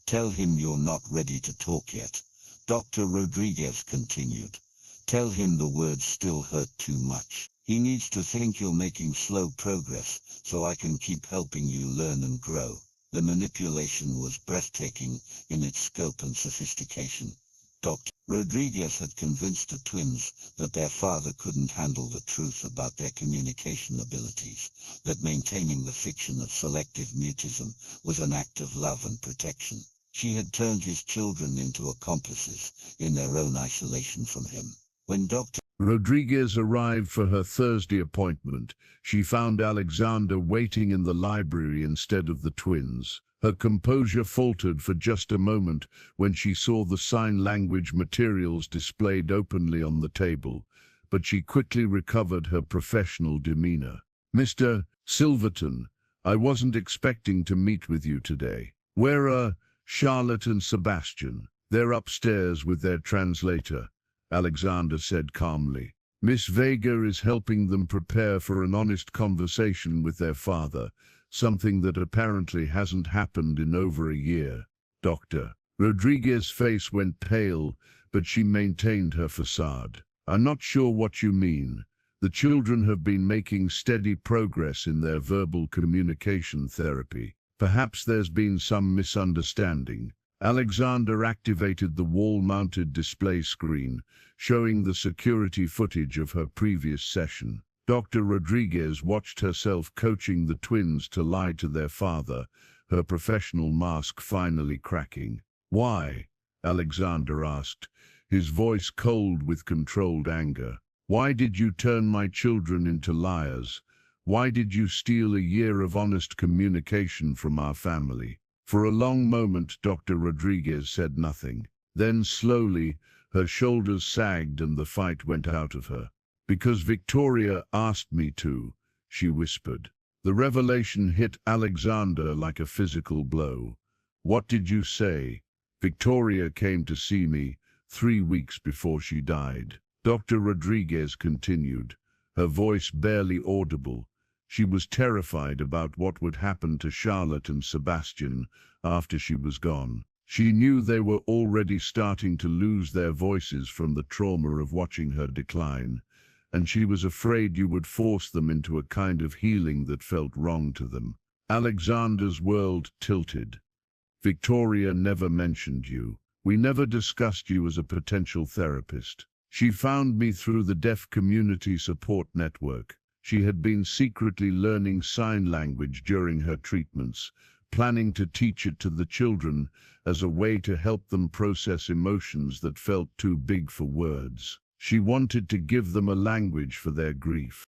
"Tell him you're not ready to talk yet," Dr. Rodriguez continued. "Tell him the words still hurt too much. He needs to think you're making slow progress, so I can keep helping you learn and grow." The manipulation was breathtaking in its scope and sophistication. Dr. Rodriguez had convinced the twins that their father couldn't handle the truth about their communication abilities, that maintaining the fiction of selective mutism was an act of love and protection. She had turned his children into accomplices in their own isolation from him. When Dr. Rodriguez arrived for her Thursday appointment, she found Alexander waiting in the library instead of the twins. Her composure faltered for just a moment when she saw the sign language materials displayed openly on the table, but she quickly recovered her professional demeanor. "Mr. Silverton, I wasn't expecting to meet with you today. Where are Charlotte and Sebastian?" "They're upstairs with their translator," Alexander said calmly. "Miss Vega is helping them prepare for an honest conversation with their father, something that apparently hasn't happened in over a year." Dr. Rodriguez's face went pale, but she maintained her facade. "I'm not sure what you mean. The children have been making steady progress in their verbal communication therapy. Perhaps there's been some misunderstanding." Alexander activated the wall-mounted display screen, showing the security footage of her previous session. Dr. Rodriguez watched herself coaching the twins to lie to their father, her professional mask finally cracking. "Why?" Alexander asked, his voice cold with controlled anger. "Why did you turn my children into liars? Why did you steal a year of honest communication from our family?" For a long moment, Dr. Rodriguez said nothing. Then slowly, her shoulders sagged and the fight went out of her. "Because Victoria asked me to," she whispered. The revelation hit Alexander like a physical blow. "What did you say?" "Victoria came to see me 3 weeks before she died," Dr. Rodriguez continued, her voice barely audible. She was terrified about what would happen to Charlotte and Sebastian after she was gone. She knew they were already starting to lose their voices from the trauma of watching her decline, and she was afraid you would force them into a kind of healing that felt wrong to them. Alexander's world tilted. "Victoria never mentioned you. We never discussed you as a potential therapist. She found me through the deaf community support network. She had been secretly learning sign language during her treatments, planning to teach it to the children as a way to help them process emotions that felt too big for words. She wanted to give them a language for their grief."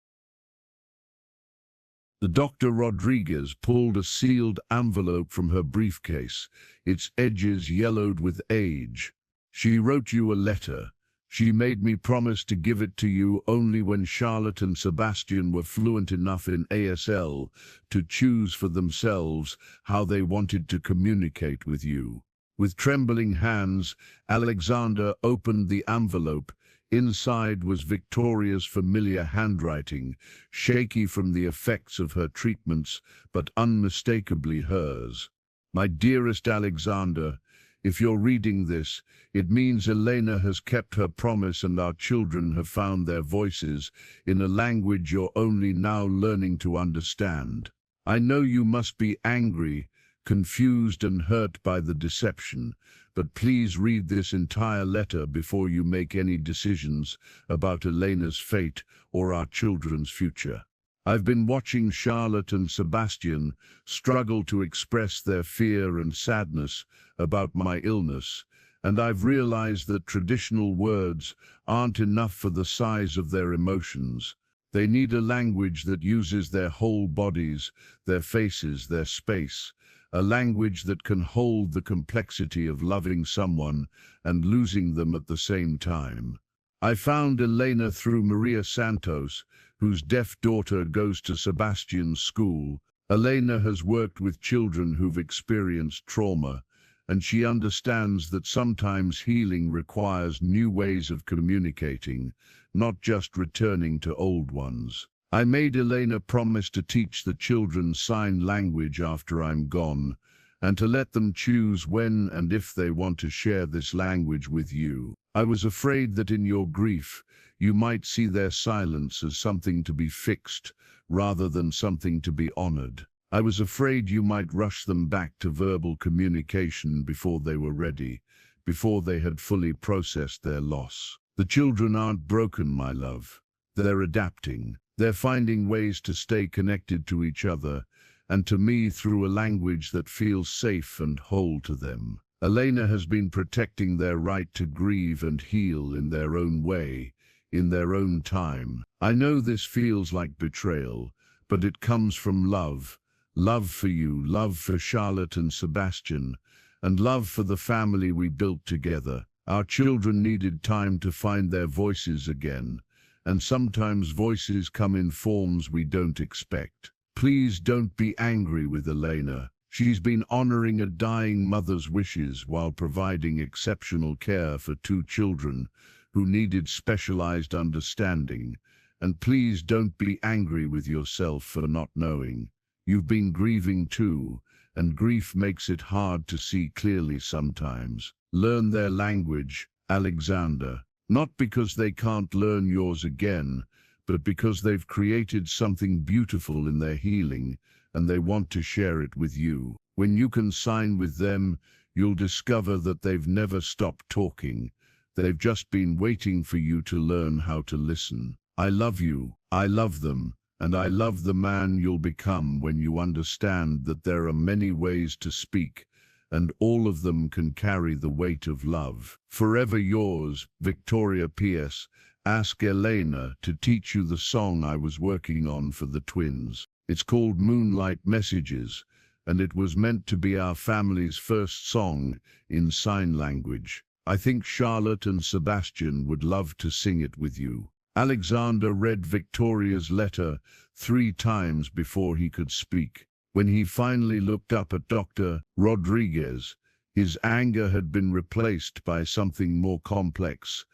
The Dr. Rodriguez pulled a sealed envelope from her briefcase, its edges yellowed with age. "She wrote you a letter. She made me promise to give it to you only when Charlotte and Sebastian were fluent enough in ASL to choose for themselves how they wanted to communicate with you." With trembling hands, Alexander opened the envelope. Inside was Victoria's familiar handwriting, shaky from the effects of her treatments, but unmistakably hers. "My dearest Alexander, if you're reading this, it means Elena has kept her promise and our children have found their voices in a language you're only now learning to understand. I know you must be angry, confused and hurt by the deception, but please read this entire letter before you make any decisions about Elena's fate or our children's future. I've been watching Charlotte and Sebastian struggle to express their fear and sadness about my illness, and I've realized that traditional words aren't enough for the size of their emotions. They need a language that uses their whole bodies, their faces, their space, a language that can hold the complexity of loving someone and losing them at the same time. I found Elena through Maria Santos, whose deaf daughter goes to Sebastian's school. Elena has worked with children who've experienced trauma, and she understands that sometimes healing requires new ways of communicating, not just returning to old ones. I made Elena promise to teach the children sign language after I'm gone, and to let them choose when and if they want to share this language with you. I was afraid that in your grief, you might see their silence as something to be fixed, rather than something to be honored. I was afraid you might rush them back to verbal communication before they were ready, before they had fully processed their loss. The children aren't broken, my love. They're adapting. They're finding ways to stay connected to each other, and to me through a language that feels safe and whole to them. Elena has been protecting their right to grieve and heal in their own way, in their own time. I know this feels like betrayal, but it comes from love. Love for you, love for Charlotte and Sebastian, and love for the family we built together. Our children needed time to find their voices again, and sometimes voices come in forms we don't expect. Please don't be angry with Elena. She's been honoring a dying mother's wishes while providing exceptional care for 2 children who needed specialized understanding. And please don't be angry with yourself for not knowing. You've been grieving too, and grief makes it hard to see clearly sometimes. Learn their language, Alexander, not because they can't learn yours again, but because they've created something beautiful in their healing, and they want to share it with you. When you can sign with them, you'll discover that they've never stopped talking. They've just been waiting for you to learn how to listen. I love you, I love them, and I love the man you'll become when you understand that there are many ways to speak, and all of them can carry the weight of love. Forever yours, Victoria. P.S. Ask Elena to teach you the song I was working on for the twins. It's called Moonlight Messages, and it was meant to be our family's first song in sign language. I think Charlotte and Sebastian would love to sing it with you." Alexander read Victoria's letter 3 times before he could speak. When he finally looked up at Dr. Rodriguez, his anger had been replaced by something more complex: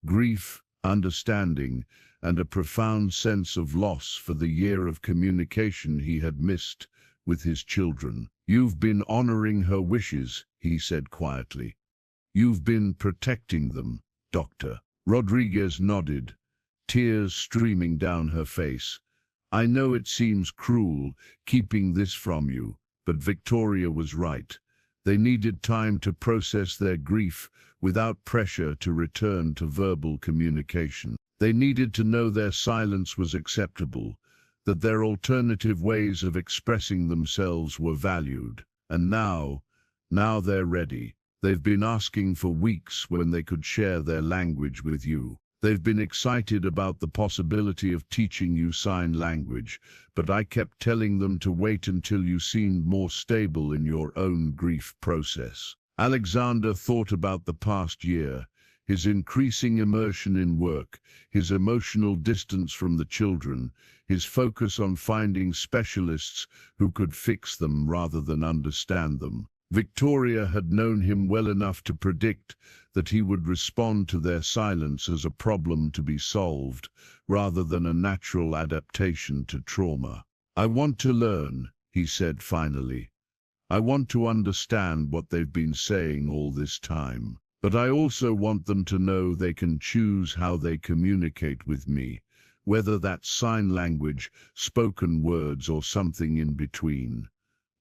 grief, understanding, and a profound sense of loss for the year of communication he had missed with his children. "You've been honoring her wishes," he said quietly. "You've been protecting them, Doctor." Rodriguez nodded, tears streaming down her face. "I know it seems cruel, keeping this from you, but Victoria was right. They needed time to process their grief without pressure to return to verbal communication. They needed to know their silence was acceptable, that their alternative ways of expressing themselves were valued. And now they're ready. They've been asking for weeks when they could share their language with you. They've been excited about the possibility of teaching you sign language, but I kept telling them to wait until you seemed more stable in your own grief process." Alexander thought about the past year, his increasing immersion in work, his emotional distance from the children, his focus on finding specialists who could fix them rather than understand them. Victoria had known him well enough to predict that he would respond to their silence as a problem to be solved, rather than a natural adaptation to trauma. "I want to learn," he said finally. "I want to understand what they've been saying all this time. But I also want them to know they can choose how they communicate with me, whether that's sign language, spoken words, or something in between."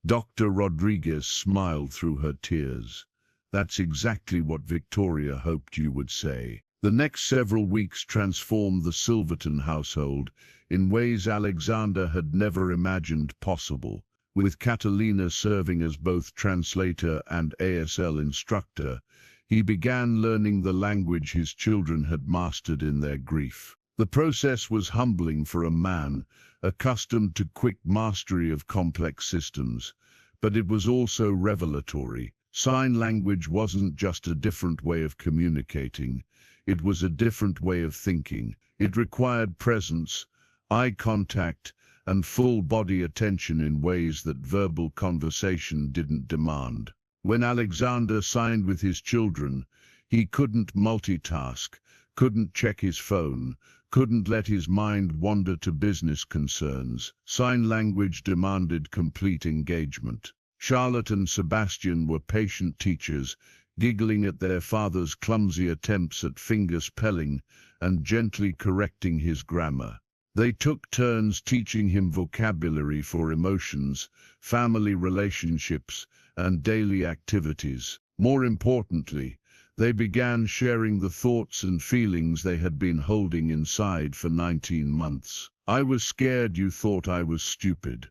Dr. Rodriguez smiled through her tears. "That's exactly what Victoria hoped you would say." The next several weeks transformed the Silverton household in ways Alexander had never imagined possible. With Catalina serving as both translator and ASL instructor, he began learning the language his children had mastered in their grief. The process was humbling for a man accustomed to quick mastery of complex systems, but it was also revelatory. Sign language wasn't just a different way of communicating, it was a different way of thinking. It required presence, eye contact, and full body attention in ways that verbal conversation didn't demand. When Alexander signed with his children, he couldn't multitask, couldn't check his phone, couldn't let his mind wander to business concerns. Sign language demanded complete engagement. Charlotte and Sebastian were patient teachers, giggling at their father's clumsy attempts at finger spelling and gently correcting his grammar. They took turns teaching him vocabulary for emotions, family relationships, and daily activities. More importantly, they began sharing the thoughts and feelings they had been holding inside for 19 months. "I was scared you thought I was stupid,"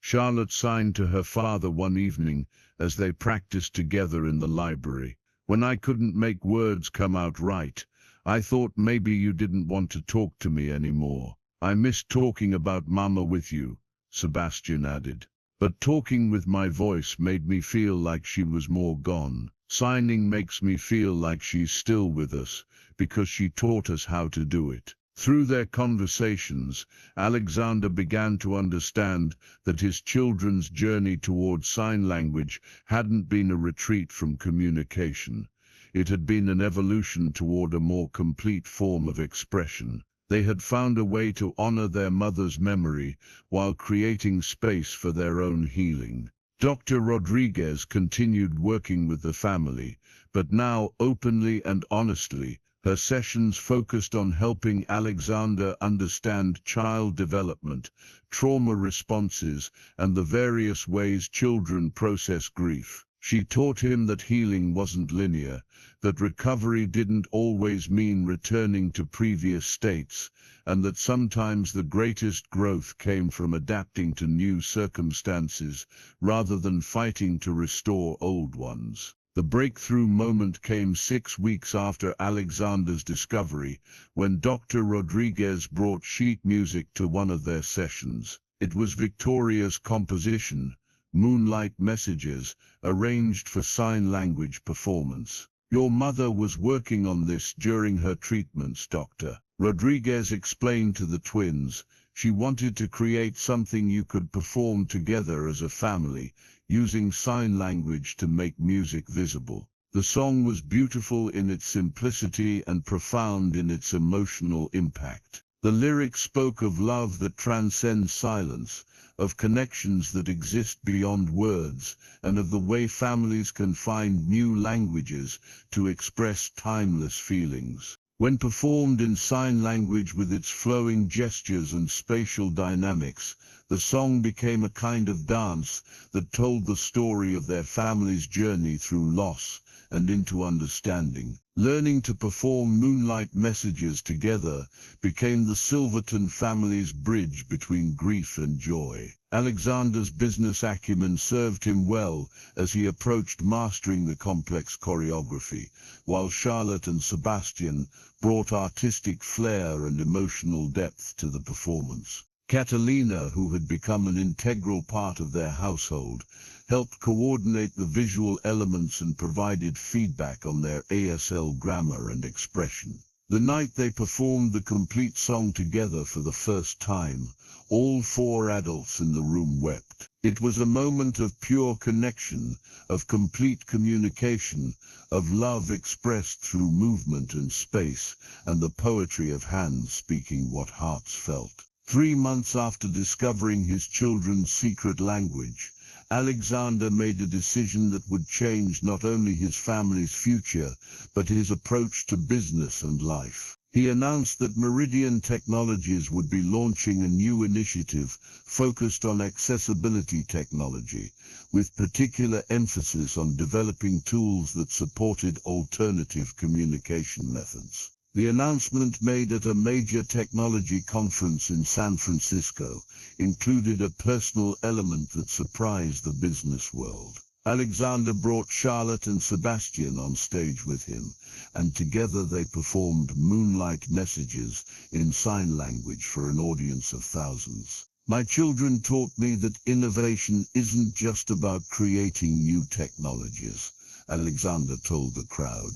Charlotte signed to her father one evening as they practiced together in the library. "When I couldn't make words come out right, I thought maybe you didn't want to talk to me anymore. I missed talking about Mama with you," Sebastian added. "But talking with my voice made me feel like she was more gone. Signing makes me feel like she's still with us, because she taught us how to do it." Through their conversations, Alexander began to understand that his children's journey towards sign language hadn't been a retreat from communication. It had been an evolution toward a more complete form of expression. They had found a way to honor their mother's memory while creating space for their own healing. Dr. Rodriguez continued working with the family, but now openly and honestly. Her sessions focused on helping Alexander understand child development, trauma responses, and the various ways children process grief. She taught him that healing wasn't linear, that recovery didn't always mean returning to previous states, and that sometimes the greatest growth came from adapting to new circumstances rather than fighting to restore old ones. The breakthrough moment came 6 weeks after Alexander's discovery, when Dr. Rodriguez brought sheet music to one of their sessions. It was Victoria's composition, Moonlight Messages, arranged for sign language performance. Your mother was working on this during her treatments, Dr. Rodriguez explained to the twins. She wanted to create something you could perform together as a family, using sign language to make music visible. The song was beautiful in its simplicity and profound in its emotional impact. The lyrics spoke of love that transcends silence, of connections that exist beyond words, and of the way families can find new languages to express timeless feelings. When performed in sign language with its flowing gestures and spatial dynamics, the song became a kind of dance that told the story of their family's journey through loss and into understanding. Learning to perform moonlight messages together became the Silverton family's bridge between grief and joy. Alexander's business acumen served him well as he approached mastering the complex choreography, while Charlotte and Sebastian brought artistic flair and emotional depth to the performance. Catalina, who had become an integral part of their household, helped coordinate the visual elements and provided feedback on their ASL grammar and expression. The night they performed the complete song together for the first time, all 4 adults in the room wept. It was a moment of pure connection, of complete communication, of love expressed through movement and space, and the poetry of hands speaking what hearts felt. 3 months after discovering his children's secret language, Alexander made a decision that would change not only his family's future, but his approach to business and life. He announced that Meridian Technologies would be launching a new initiative focused on accessibility technology, with particular emphasis on developing tools that supported alternative communication methods. The announcement, made at a major technology conference in San Francisco, included a personal element that surprised the business world. Alexander brought Charlotte and Sebastian on stage with him, and together they performed Moonlight Messages in sign language for an audience of thousands. My children taught me that innovation isn't just about creating new technologies, Alexander told the crowd,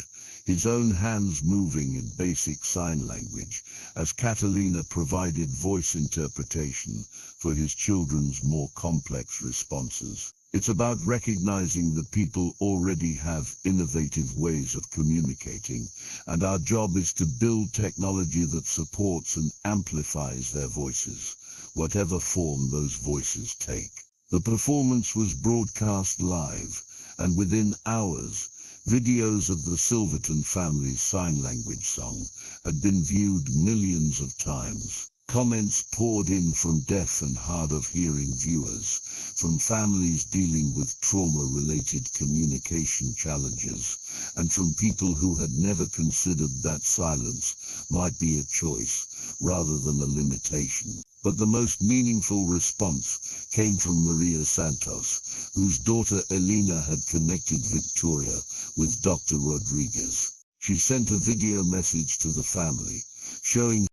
his own hands moving in basic sign language, as Catalina provided voice interpretation for his children's more complex responses. It's about recognizing that people already have innovative ways of communicating, and our job is to build technology that supports and amplifies their voices, whatever form those voices take. The performance was broadcast live, and within hours, videos of the Silverton family's sign language song had been viewed millions of times. Comments poured in from deaf and hard of hearing viewers, from families dealing with trauma-related communication challenges, and from people who had never considered that silence might be a choice rather than a limitation. But the most meaningful response came from Maria Santos, whose daughter Elena had connected Victoria with Dr. Rodriguez. She sent a video message to the family, showing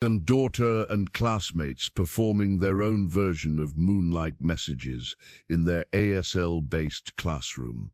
and daughter and classmates performing their own version of Moonlight Messages in their ASL-based classroom.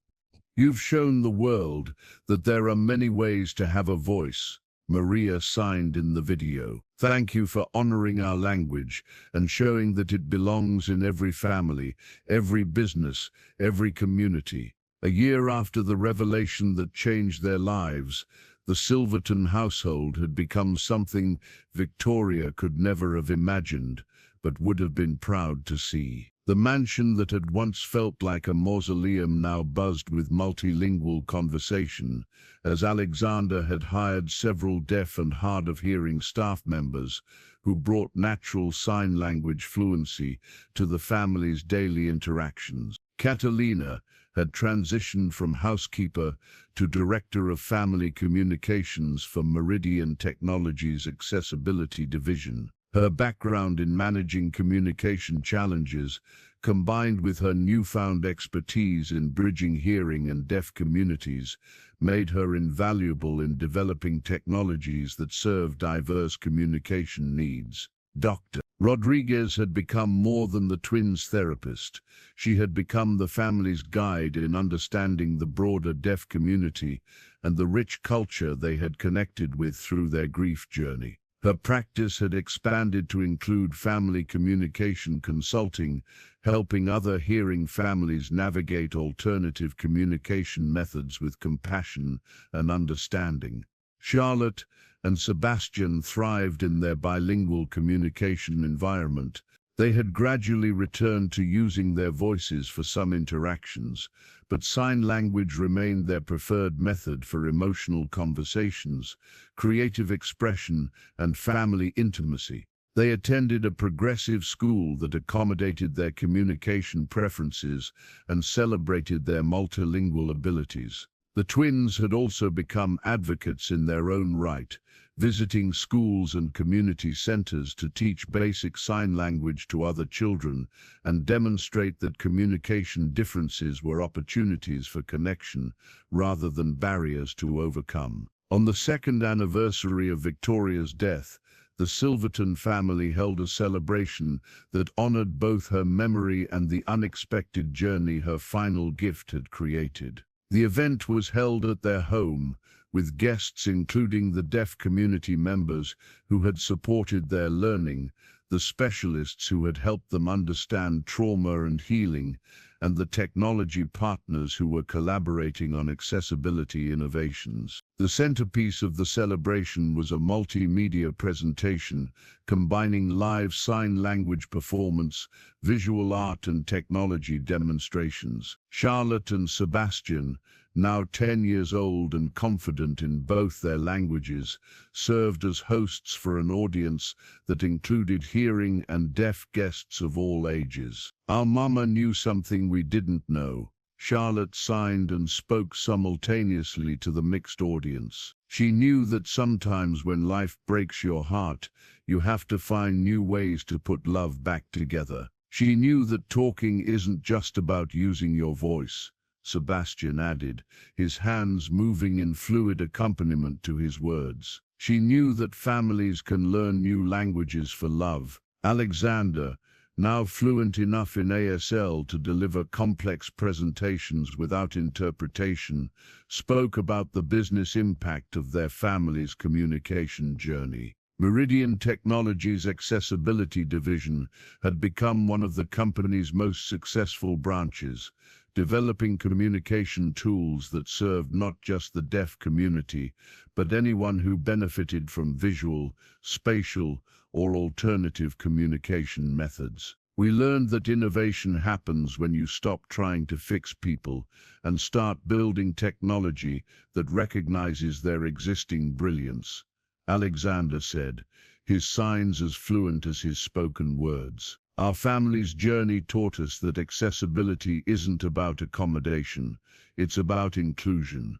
You've shown the world that there are many ways to have a voice, Maria signed in the video. Thank you for honoring our language and showing that it belongs in every family, every business, every community. A year after the revelation that changed their lives, the Silverton household had become something Victoria could never have imagined, but would have been proud to see. The mansion that had once felt like a mausoleum now buzzed with multilingual conversation, as Alexander had hired several deaf and hard of hearing staff members who brought natural sign language fluency to the family's daily interactions. Catalina had transitioned from housekeeper to Director of Family Communications for Meridian Technologies' Accessibility Division. Her background in managing communication challenges, combined with her newfound expertise in bridging hearing and deaf communities, made her invaluable in developing technologies that serve diverse communication needs. Dr. Rodriguez had become more than the twins' therapist. She had become the family's guide in understanding the broader deaf community and the rich culture they had connected with through their grief journey. Her practice had expanded to include family communication consulting, helping other hearing families navigate alternative communication methods with compassion and understanding. Charlotte and Sebastian thrived in their bilingual communication environment. They had gradually returned to using their voices for some interactions, but sign language remained their preferred method for emotional conversations, creative expression, and family intimacy. They attended a progressive school that accommodated their communication preferences and celebrated their multilingual abilities. The twins had also become advocates in their own right, visiting schools and community centers to teach basic sign language to other children and demonstrate that communication differences were opportunities for connection rather than barriers to overcome. On the second anniversary of Victoria's death, the Silverton family held a celebration that honored both her memory and the unexpected journey her final gift had created. The event was held at their home, with guests including the deaf community members who had supported their learning, the specialists who had helped them understand trauma and healing, and the technology partners who were collaborating on accessibility innovations. The centerpiece of the celebration was a multimedia presentation combining live sign language performance, visual art, and technology demonstrations. Charlotte and Sebastian, now 10 years old and confident in both their languages, served as hosts for an audience that included hearing and deaf guests of all ages. "Our mama knew something we didn't know." Charlotte signed and spoke simultaneously to the mixed audience. She knew that sometimes when life breaks your heart, you have to find new ways to put love back together. She knew that talking isn't just about using your voice, Sebastian added, his hands moving in fluid accompaniment to his words. She knew that families can learn new languages for love. Alexander, now fluent enough in ASL to deliver complex presentations without interpretation, spoke about the business impact of their family's communication journey. Meridian Technologies' accessibility division had become one of the company's most successful branches, developing communication tools that served not just the deaf community, but anyone who benefited from visual, spatial, or alternative communication methods. "We learned that innovation happens when you stop trying to fix people and start building technology that recognizes their existing brilliance," Alexander said, his signs as fluent as his spoken words. "Our family's journey taught us that accessibility isn't about accommodation, it's about inclusion."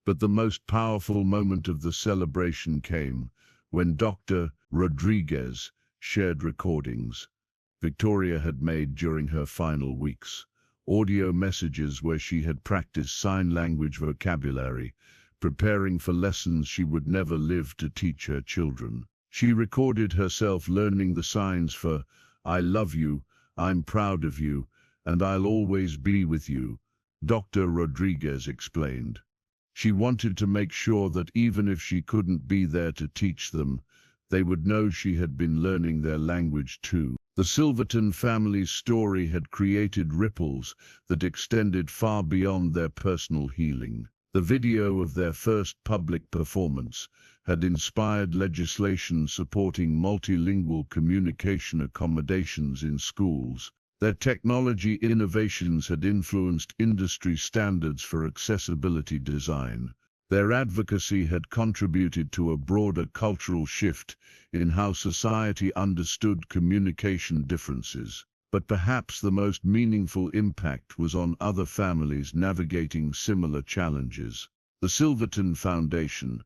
But the most powerful moment of the celebration came when Dr. Rodriguez shared recordings Victoria had made during her final weeks, audio messages where she had practiced sign language vocabulary, preparing for lessons she would never live to teach her children. She recorded herself learning the signs for "I love you," "I'm proud of you," and "I'll always be with you," Dr. Rodriguez explained. She wanted to make sure that even if she couldn't be there to teach them, they would know she had been learning their language too. The Silverton family's story had created ripples that extended far beyond their personal healing. The video of their first public performance had inspired legislation supporting multilingual communication accommodations in schools. Their technology innovations had influenced industry standards for accessibility design. Their advocacy had contributed to a broader cultural shift in how society understood communication differences. But perhaps the most meaningful impact was on other families navigating similar challenges. The Silverton Foundation,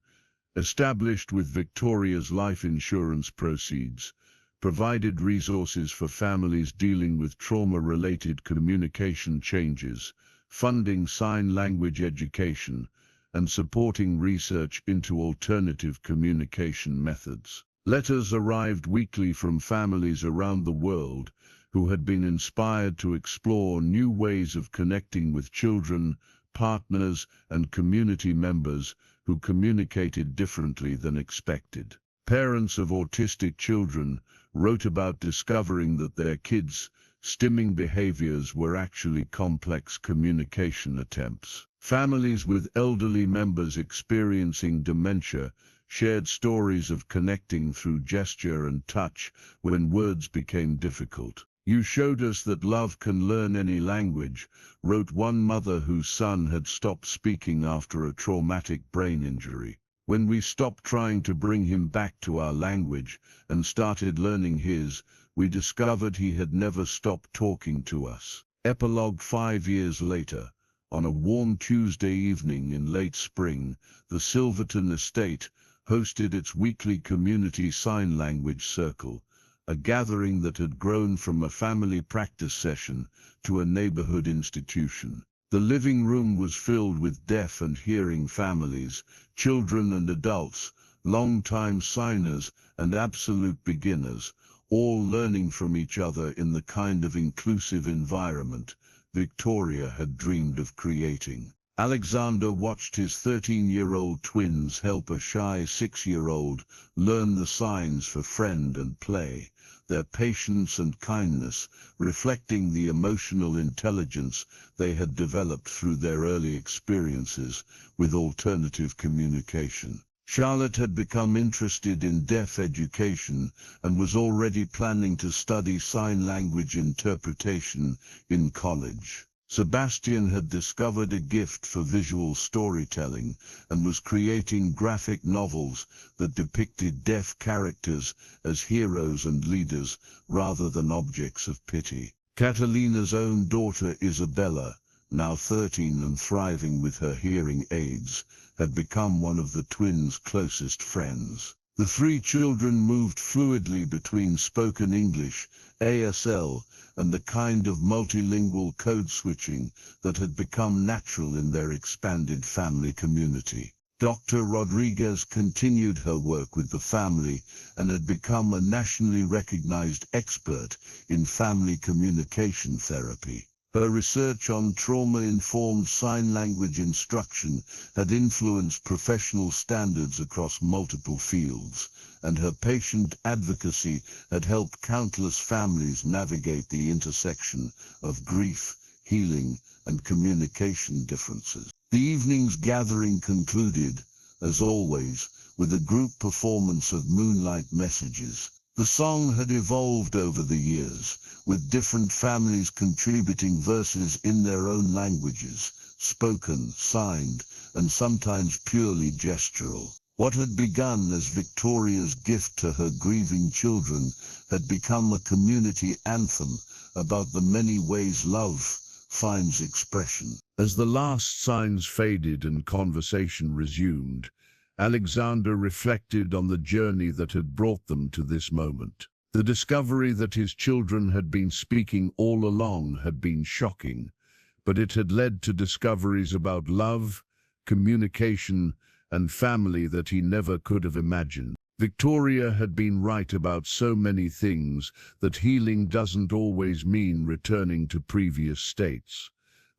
established with Victoria's life insurance proceeds, provided resources for families dealing with trauma-related communication changes, funding sign language education, and supporting research into alternative communication methods. Letters arrived weekly from families around the world who had been inspired to explore new ways of connecting with children, partners, and community members who communicated differently than expected. Parents of autistic children wrote about discovering that their kids' stimming behaviors were actually complex communication attempts. Families with elderly members experiencing dementia shared stories of connecting through gesture and touch when words became difficult. "You showed us that love can learn any language," wrote one mother whose son had stopped speaking after a traumatic brain injury. "When we stopped trying to bring him back to our language and started learning his, we discovered he had never stopped talking to us." Epilogue 5 years later, on a warm Tuesday evening in late spring, the Silverton estate hosted its weekly community sign language circle, a gathering that had grown from a family practice session to a neighborhood institution. The living room was filled with deaf and hearing families, children and adults, long-time signers and absolute beginners, all learning from each other in the kind of inclusive environment Victoria had dreamed of creating. Alexander watched his 13-year-old twins help a shy 6-year-old learn the signs for friend and play, their patience and kindness reflecting the emotional intelligence they had developed through their early experiences with alternative communication. Charlotte had become interested in deaf education and was already planning to study sign language interpretation in college. Sebastian had discovered a gift for visual storytelling and was creating graphic novels that depicted deaf characters as heroes and leaders rather than objects of pity. Catalina's own daughter Isabella, now 13 and thriving with her hearing aids, had become one of the twins' closest friends. The three children moved fluidly between spoken English, ASL, and the kind of multilingual code switching that had become natural in their expanded family community. Dr. Rodriguez continued her work with the family and had become a nationally recognized expert in family communication therapy. Her research on trauma-informed sign language instruction had influenced professional standards across multiple fields, and her patient advocacy had helped countless families navigate the intersection of grief, healing, and communication differences. The evening's gathering concluded, as always, with a group performance of Moonlight Messages. The song had evolved over the years, with different families contributing verses in their own languages, spoken, signed, and sometimes purely gestural. What had begun as Victoria's gift to her grieving children had become a community anthem about the many ways love finds expression. As the last signs faded and conversation resumed, Alexander reflected on the journey that had brought them to this moment. The discovery that his children had been speaking all along had been shocking, but it had led to discoveries about love, communication, and family that he never could have imagined. Victoria had been right about so many things, that healing doesn't always mean returning to previous states,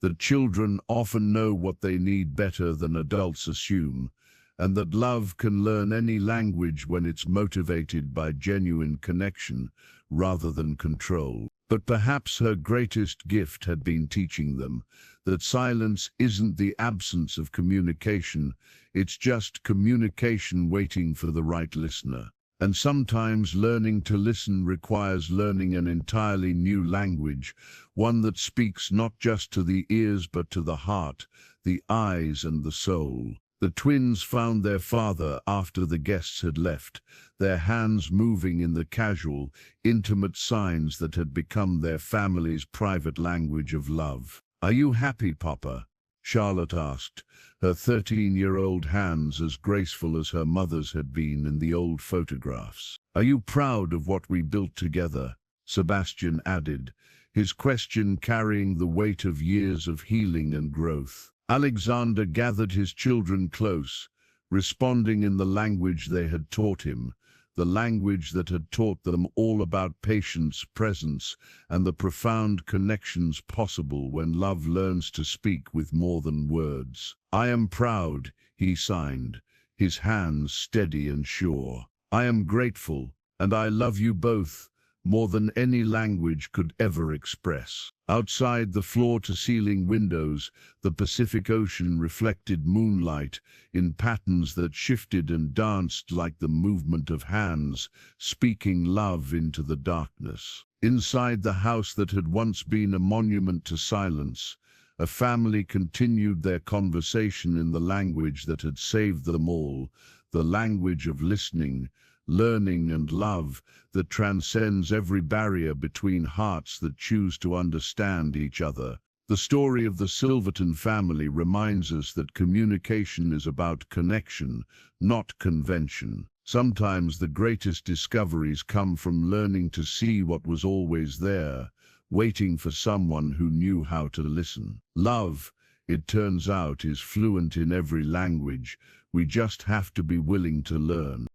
that children often know what they need better than adults assume, and that love can learn any language when it's motivated by genuine connection rather than control. But perhaps her greatest gift had been teaching them that silence isn't the absence of communication, it's just communication waiting for the right listener. And sometimes learning to listen requires learning an entirely new language, one that speaks not just to the ears but to the heart, the eyes and the soul. The twins found their father after the guests had left, their hands moving in the casual, intimate signs that had become their family's private language of love. "Are you happy, Papa?" Charlotte asked, her 13-year-old hands as graceful as her mother's had been in the old photographs. "Are you proud of what we built together?" Sebastian added, his question carrying the weight of years of healing and growth. Alexander gathered his children close, responding in the language they had taught him, the language that had taught them all about patience, presence, and the profound connections possible when love learns to speak with more than words. "I am proud," he signed, his hands steady and sure. "I am grateful, and I love you both, more than any language could ever express." Outside the floor-to-ceiling windows, the Pacific Ocean reflected moonlight in patterns that shifted and danced like the movement of hands, speaking love into the darkness. Inside the house that had once been a monument to silence, a family continued their conversation in the language that had saved them all, the language of listening, learning and love that transcends every barrier between hearts that choose to understand each other. The story of the Silverton family reminds us that communication is about connection, not convention. Sometimes the greatest discoveries come from learning to see what was always there, waiting for someone who knew how to listen. Love, it turns out, is fluent in every language. We just have to be willing to learn.